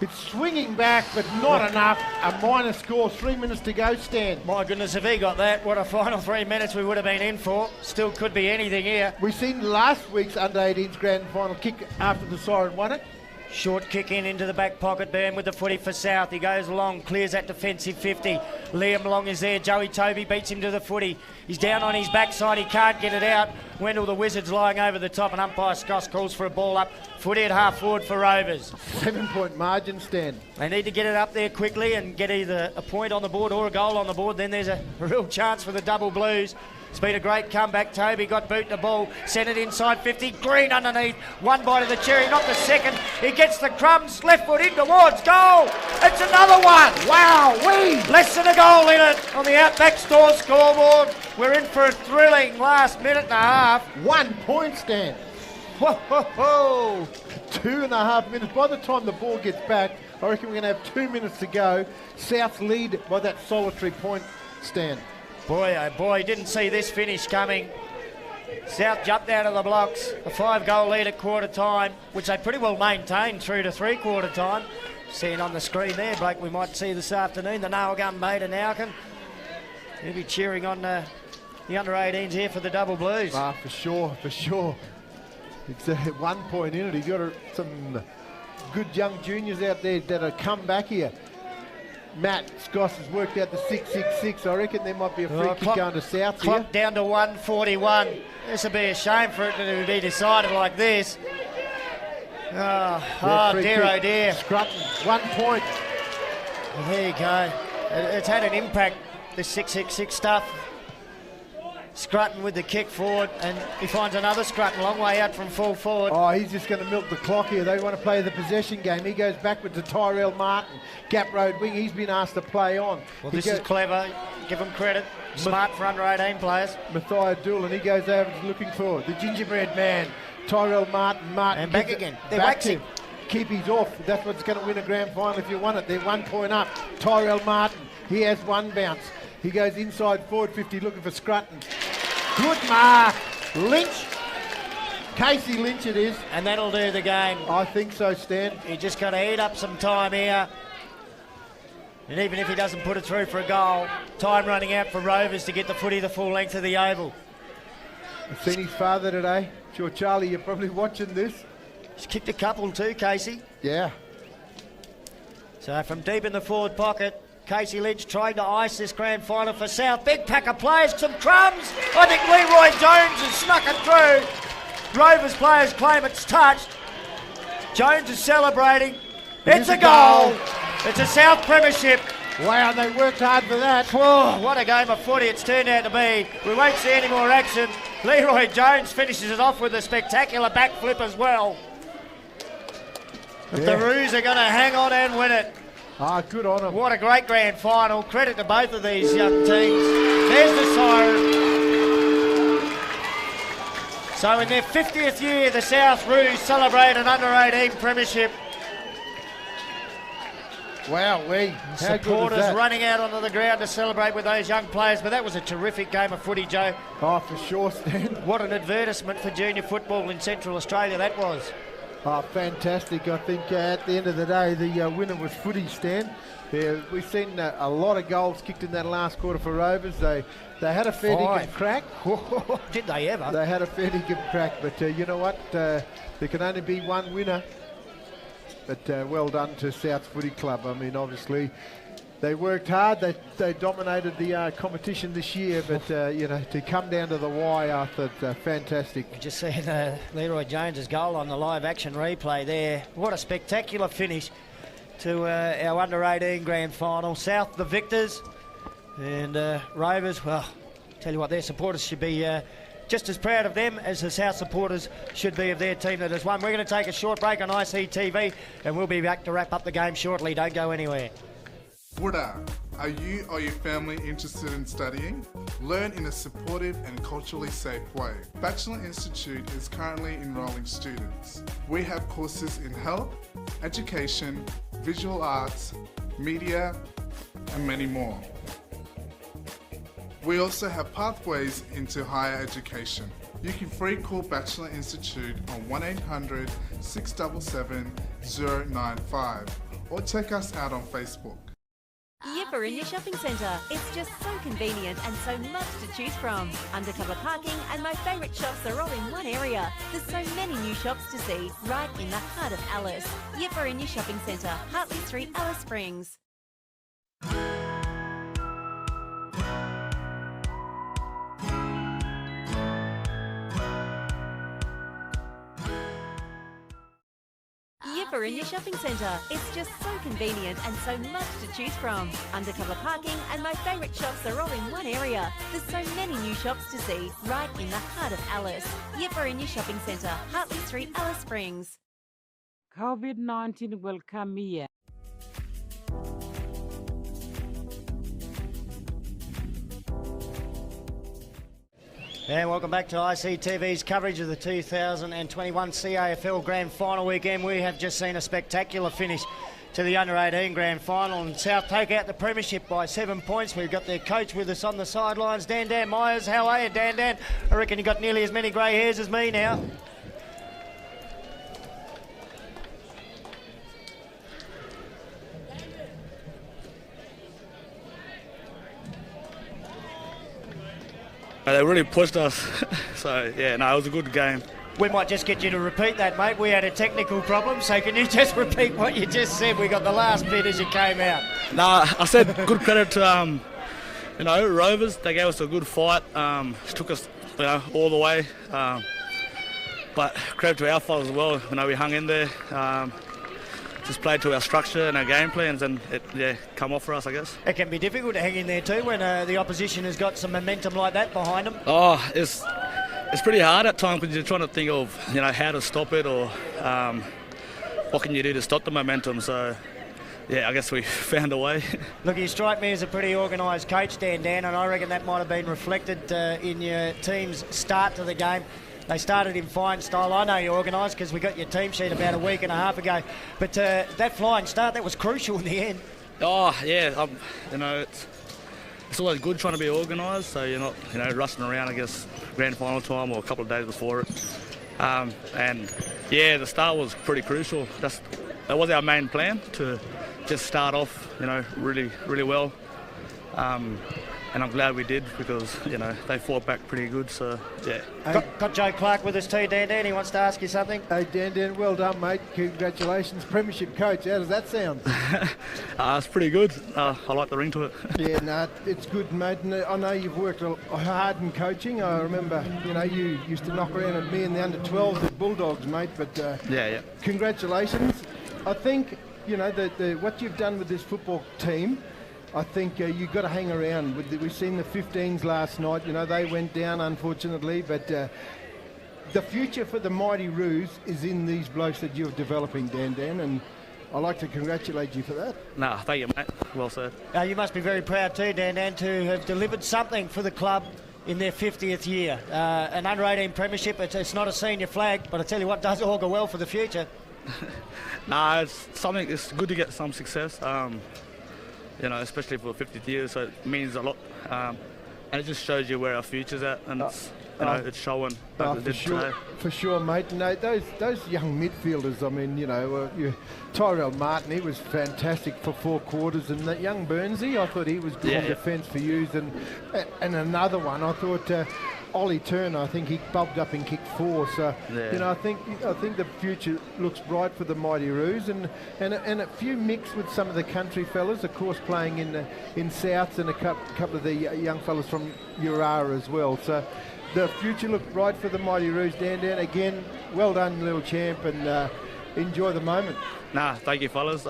It's swinging back, but not enough. A minor score. 3 minutes to go, Stan. My goodness, if he got that, what a final 3 minutes we would have been in for. Still could be anything here. We've seen last week's under-18s grand final kick after the siren won it. Short kick into the back pocket. Burn with the footy for South. He goes long, clears that defensive 50. Liam Long is there. Joey Toby beats him to the footy. He's down on his backside. He can't get it out. Wendell the Wizard's lying over the top, and umpire Scoss calls for a ball up. Footy at half forward for Rovers. 7-point margin, Stan. They need to get it up there quickly and get either a point on the board or a goal on the board. Then there's a real chance for the double blues. It's been a great comeback. Toby got boot the ball, sent it inside 50. Green underneath. One bite of the cherry, not the second. He gets the crumbs. Left foot in towards goal. It's another one. Wow, less than a goal in it on the Outback Store scoreboard. We're in for a thrilling last minute and a half. 1 point, Stan. Whoa, ho, ho. 2.5 minutes. By the time the ball gets back, I reckon we're going to have 2 minutes to go. South lead by that solitary point, Stan. Boy, oh boy, didn't see this finish coming. South jumped out of the blocks. A 5-goal lead at quarter time, which they pretty well maintained through to 3/4 time. Seeing on the screen there, Blake, we might see this afternoon, the nail gun mate and Nauken. He'll be cheering on the under-18s here for the double blues. Ah, for sure, for sure. It's 1 point in it. He's got some good young juniors out there that have come back here. Matt Scoss has worked out the 6-6-6. I reckon there might be a free kick going to South here. Clock down to 1:41. This would be a shame for it to be decided like this. Oh dear, oh dear. Scrutton, 1 point. Well, there you go. It's had an impact, this 6-6-6 stuff. Scrutton with the kick forward, and he finds another Scrutton long way out from full forward. Oh, he's just going to milk the clock here. They want to play the possession game. He goes backward to Tyrell Martin, gap road wing. He's been asked to play on. Well, this is clever. Give him credit. Smart for under-18 players. Matthias Doolan, he goes over looking for the gingerbread man, Tyrell Martin. Martin and back again. They're back waxing. Keep his off. That's what's going to win a grand final if you want it. They're 1 point up. Tyrell Martin, he has one bounce. He goes inside forward 50 looking for Scrutton. Good mark. Lynch. Casey Lynch it is. And that'll do the game. I think so, Stan. He just got to eat up some time here. And even if he doesn't put it through for a goal, time running out for Rovers to get the footy the full length of the oval. I've seen his father today. Sure, Charlie, you're probably watching this. He's kicked a couple too, Casey. Yeah. So from deep in the forward pocket, Casey Lynch trying to ice this grand final for South. Big pack of players, some crumbs. I think Leroy Jones has snuck it through. Rovers players claim it's touched. Jones is celebrating. It's a goal. It's a South premiership. Wow, they worked hard for that. Oh, what a game of footy it's turned out to be. We won't see any more action. Leroy Jones finishes it off with a spectacular backflip as well. But the Roos are going to hang on and win it. Ah, good on them. What a great grand final. Credit to both of these young teams. There's the siren. So in their 50th year, the South Roos celebrate an under-18 premiership. Wow, supporters running out onto the ground to celebrate with those young players. But that was a terrific game of footy, Joe. Oh, for sure, Stan. What an advertisement for junior football in Central Australia that was. Oh, fantastic. I think at the end of the day, the winner was footy, Stan. We've seen a lot of goals kicked in that last quarter for Rovers. They had a fair dinkum crack. Did they ever? They had a fair dinkum crack, but you know what? There can only be one winner. But well done to South Footy Club. I mean, obviously, they worked hard. They dominated the competition this year, but you know, to come down to the wire, I thought fantastic. Just seeing Leroy Jones's goal on the live action replay there. What a spectacular finish to our under-18 grand final. South the victors, and Rovers. Well, tell you what, their supporters should be just as proud of them as the South supporters should be of their team that has won. We're going to take a short break on ICTV, and we'll be back to wrap up the game shortly. Don't go anywhere. Woodar, Are you or your family interested in studying? Learn in a supportive and culturally safe way. Bachelor Institute is currently enrolling students. We have courses in health, education, visual arts, media, and many more. We also have pathways into higher education. You can free call Bachelor Institute on 1800 677 095 or check us out on Facebook. Yippa Shopping Centre. It's just so convenient and so much to choose from. Undercover parking and my favourite shops are all in one area. There's so many new shops to see right in the heart of Alice. Yippa Shopping Centre, Hartley Street, Alice Springs. Yippa Shopping Centre. It's just so convenient and so much to choose from. Undercover parking and my favourite shops are all in one area. There's so many new shops to see right in the heart of Alice. Yippa Shopping Centre, Hartley Street, Alice Springs. COVID-19 will come here. And welcome back to ICTV's coverage of the 2021 CAFL Grand Final weekend. We have just seen a spectacular finish to the Under-18 Grand Final, and South take out the premiership by 7 points. We've got their coach with us on the sidelines, Dan Myers. How are you, Dan? I reckon you got nearly as many grey hairs as me now. They really pushed us, so yeah, no, it was a good game. We might just get you to repeat that, mate. We had a technical problem, so can you just repeat what you just said? We got the last bit as you came out. No, I said good credit to Rovers. They gave us a good fight. Took us all the way. But credit to our fellas as well. We hung in there. Just played to our structure and our game plans, and it come off for us, I guess. It can be difficult to hang in there too when the opposition has got some momentum like that behind them. Oh, it's pretty hard at times because you're trying to think of how to stop it or what can you do to stop the momentum. So yeah, I guess we found a way. Look, you strike me as a pretty organised coach, Dan, and I reckon that might have been reflected in your team's start to the game. They started in fine style. I know you're organised because we got your team sheet about a week and a half ago. But that flying start, that was crucial in the end. Oh, yeah. It's always good trying to be organised, so you're not, rushing around, I guess, grand final time or a couple of days before it. And, yeah, the start was pretty crucial. That was our main plan, to just start off, really, really well. And I'm glad we did because, they fought back pretty good, so, yeah. Got Joe Clark with us too, Dan. He wants to ask you something. Hey, Dan, well done, mate. Congratulations. Premiership coach, how does that sound? It's pretty good. I like the ring to it. Yeah, no, it's good, mate. And I know you've worked hard in coaching. I remember, you used to knock around at me in the under-12s at Bulldogs, mate. But yeah. Congratulations. I think, what you've done with this football team, I think you've got to hang around. We've seen the 15s last night. They went down, unfortunately. But the future for the Mighty Roos is in these blokes that you're developing, Dan. And I'd like to congratulate you for that. No, thank you, mate. Well said. You must be very proud too, Dan, to have delivered something for the club in their 50th year. An under-18 premiership, it's not a senior flag, but I tell you what, does augur well for the future. No, it's good to get some success. Especially for the 50th year, so it means a lot. And it just shows you where our future's at, and it's showing like it did today. For sure, mate. No, those young midfielders, Tyrell Martin, he was fantastic for 4 quarters, and that young Burnsy, I thought he was good in defence for you. And another one, I thought Ollie Turner, I think he bubbed up and kicked 4. So I think the future looks bright for the Mighty Roos, and a few mixed with some of the country fellas, of course, playing in Souths, and a couple of the young fellas from Uriah as well. So the future looks bright for the Mighty Roos, Dan. Again, well done, little champ, and enjoy the moment. Nah, thank you, fellas.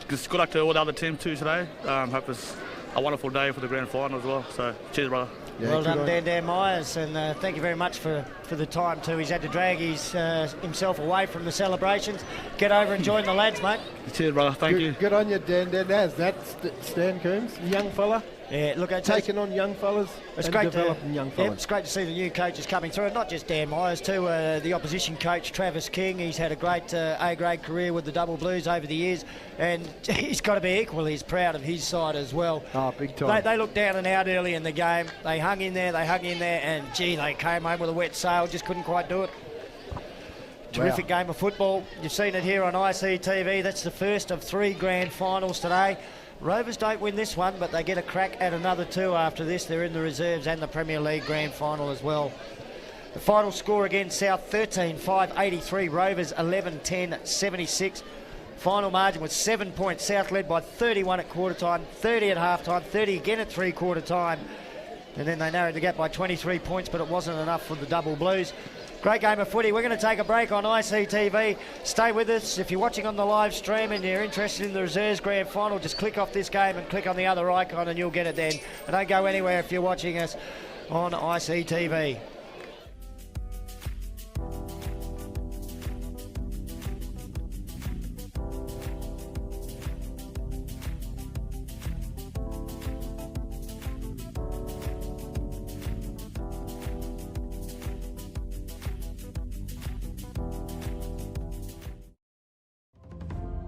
Just good luck to all the other teams too today. Hope it's a wonderful day for the grand final as well. So cheers, brother. Yeah, well good done, on- Dan Myers, and thank you very much for the time too. He's had to drag himself away from the celebrations. Get over and join the lads, mate. Cheers, brother. Thank you. Good on you, Dan. How's that, Stan Coombs? Young fella? Yeah, look, taking on young fellas and developing young fellas. Yeah, it's great to see the new coaches coming through, and not just Dan Myers too. The opposition coach Travis King, he's had a great A-grade career with the Double Blues over the years, and he's got to be equally as proud of his side as well. Oh, big time. They looked down and out early in the game. They hung in there, and gee, they came home with a wet sail, just couldn't quite do it. Terrific game of football. You've seen it here on ICTV. That's the first of 3 grand finals today. Rovers don't win this one, but they get a crack at another 2 after this. They're in the reserves and the Premier League grand final as well. The final score again, South 13-5, 83. Rovers 11-10, 76. Final margin was 7 points. South led by 31 at quarter time, 30 at half time, 30 again at 3/4 time. And then they narrowed the gap by 23 points, but it wasn't enough for the Double Blues. Great game of footy. We're going to take a break on ICTV. Stay with us. If you're watching on the live stream and you're interested in the reserves grand final, just click off this game and click on the other icon and you'll get it then. And don't go anywhere if you're watching us on ICTV.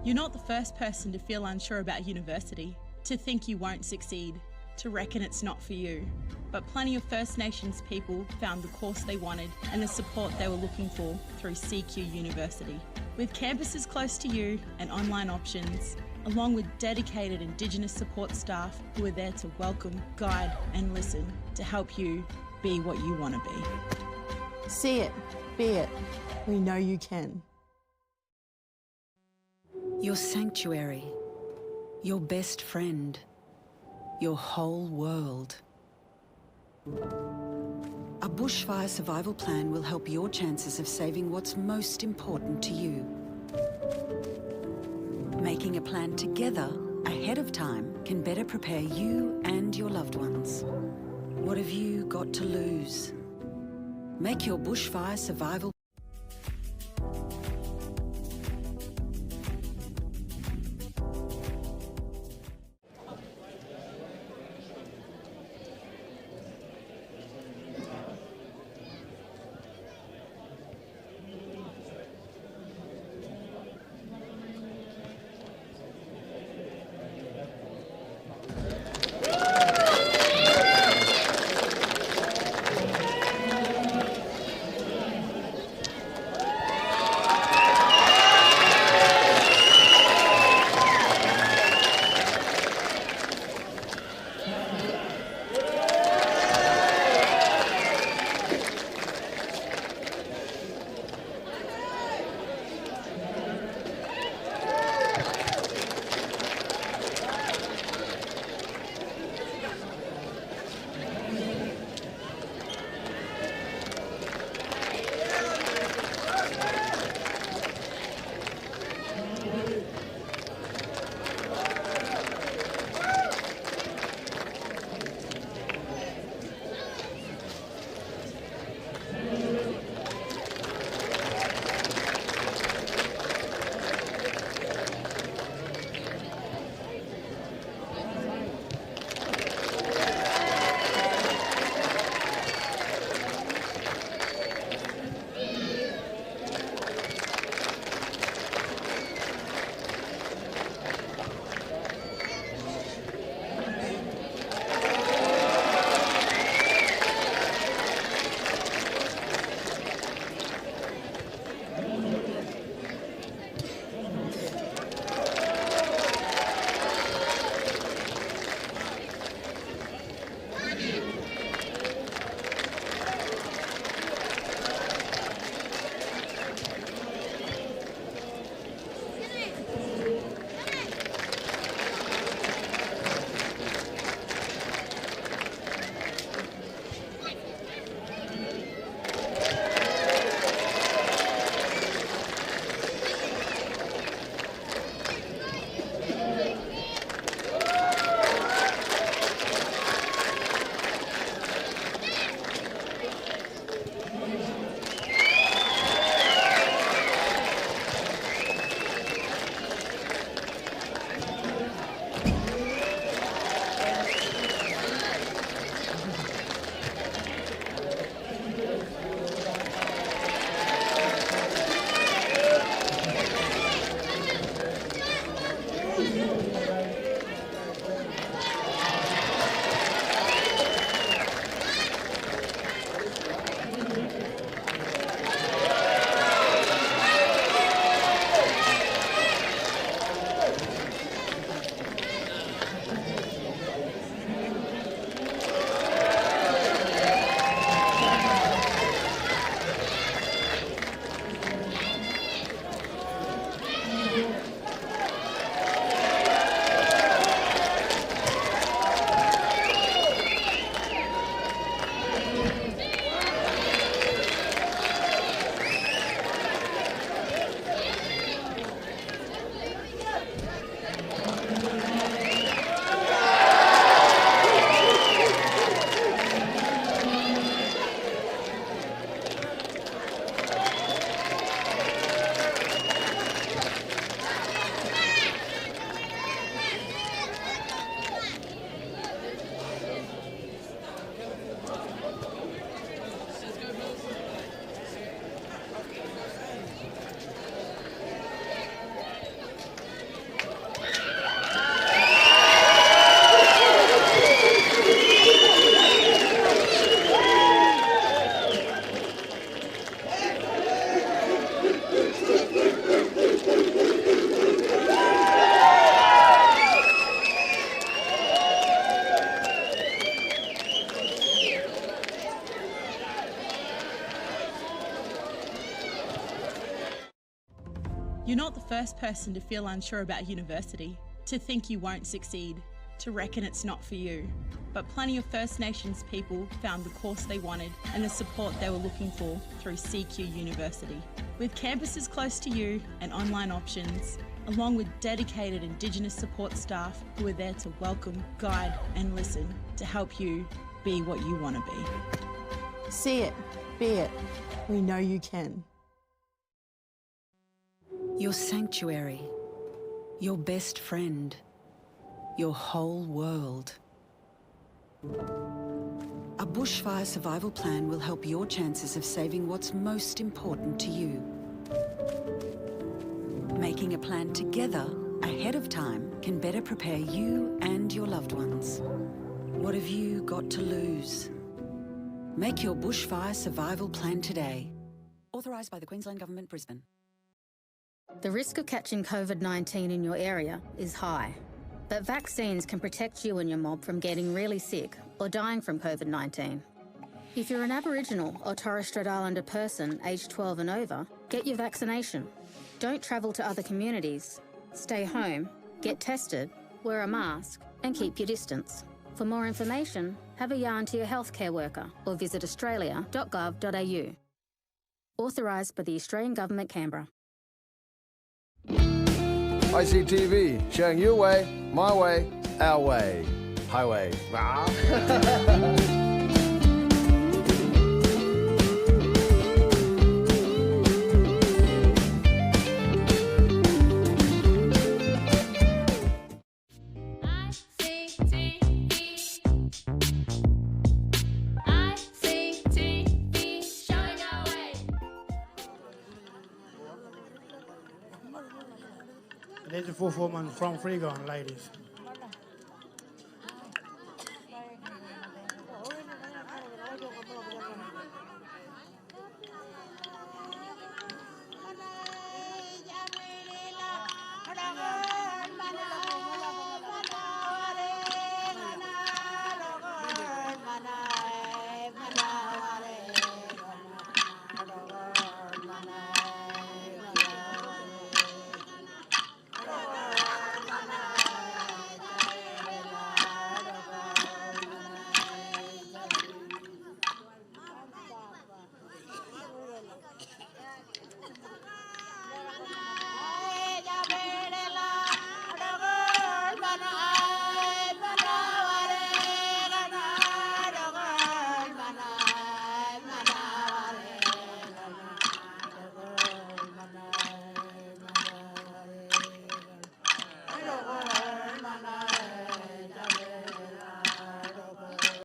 You're not the first person to feel unsure about university, to think you won't succeed, to reckon it's not for you. But plenty of First Nations people found the course they wanted and the support they were looking for through CQ University. With campuses close to you and online options, along with dedicated Indigenous support staff who are there to welcome, guide and listen to help you be what you want to be. See it, be it. We know you can. Your sanctuary, your best friend, your whole world. A bushfire survival plan will help your chances of saving what's most important to you. Making a plan together ahead of time can better prepare you and your loved ones. What have you got to lose? Make your bushfire survival You're not the first person to feel unsure about university, to think you won't succeed, to reckon it's not for you. But plenty of First Nations people found the course they wanted and the support they were looking for through CQ University. With campuses close to you and online options, along with dedicated Indigenous support staff who are there to welcome, guide and listen to help you be what you want to be. See it, be it. We know you can. Your sanctuary, your best friend, your whole world. A bushfire survival plan will help your chances of saving what's most important to you. Making a plan together ahead of time can better prepare you and your loved ones. What have you got to lose? Make your bushfire survival plan today. Authorised by the Queensland Government, Brisbane. The risk of catching COVID-19 in your area is high, but vaccines can protect you and your mob from getting really sick or dying from COVID-19. If you're an Aboriginal or Torres Strait Islander person aged 12 and over, get your vaccination. Don't travel to other communities. Stay home, get tested, wear a mask and keep your distance. For more information, have a yarn to your healthcare worker or visit australia.gov.au. Authorised by the Australian Government, Canberra. ICTV, sharing your way, my way, our way. Highway. There's a 4-4 man from Freegon, ladies.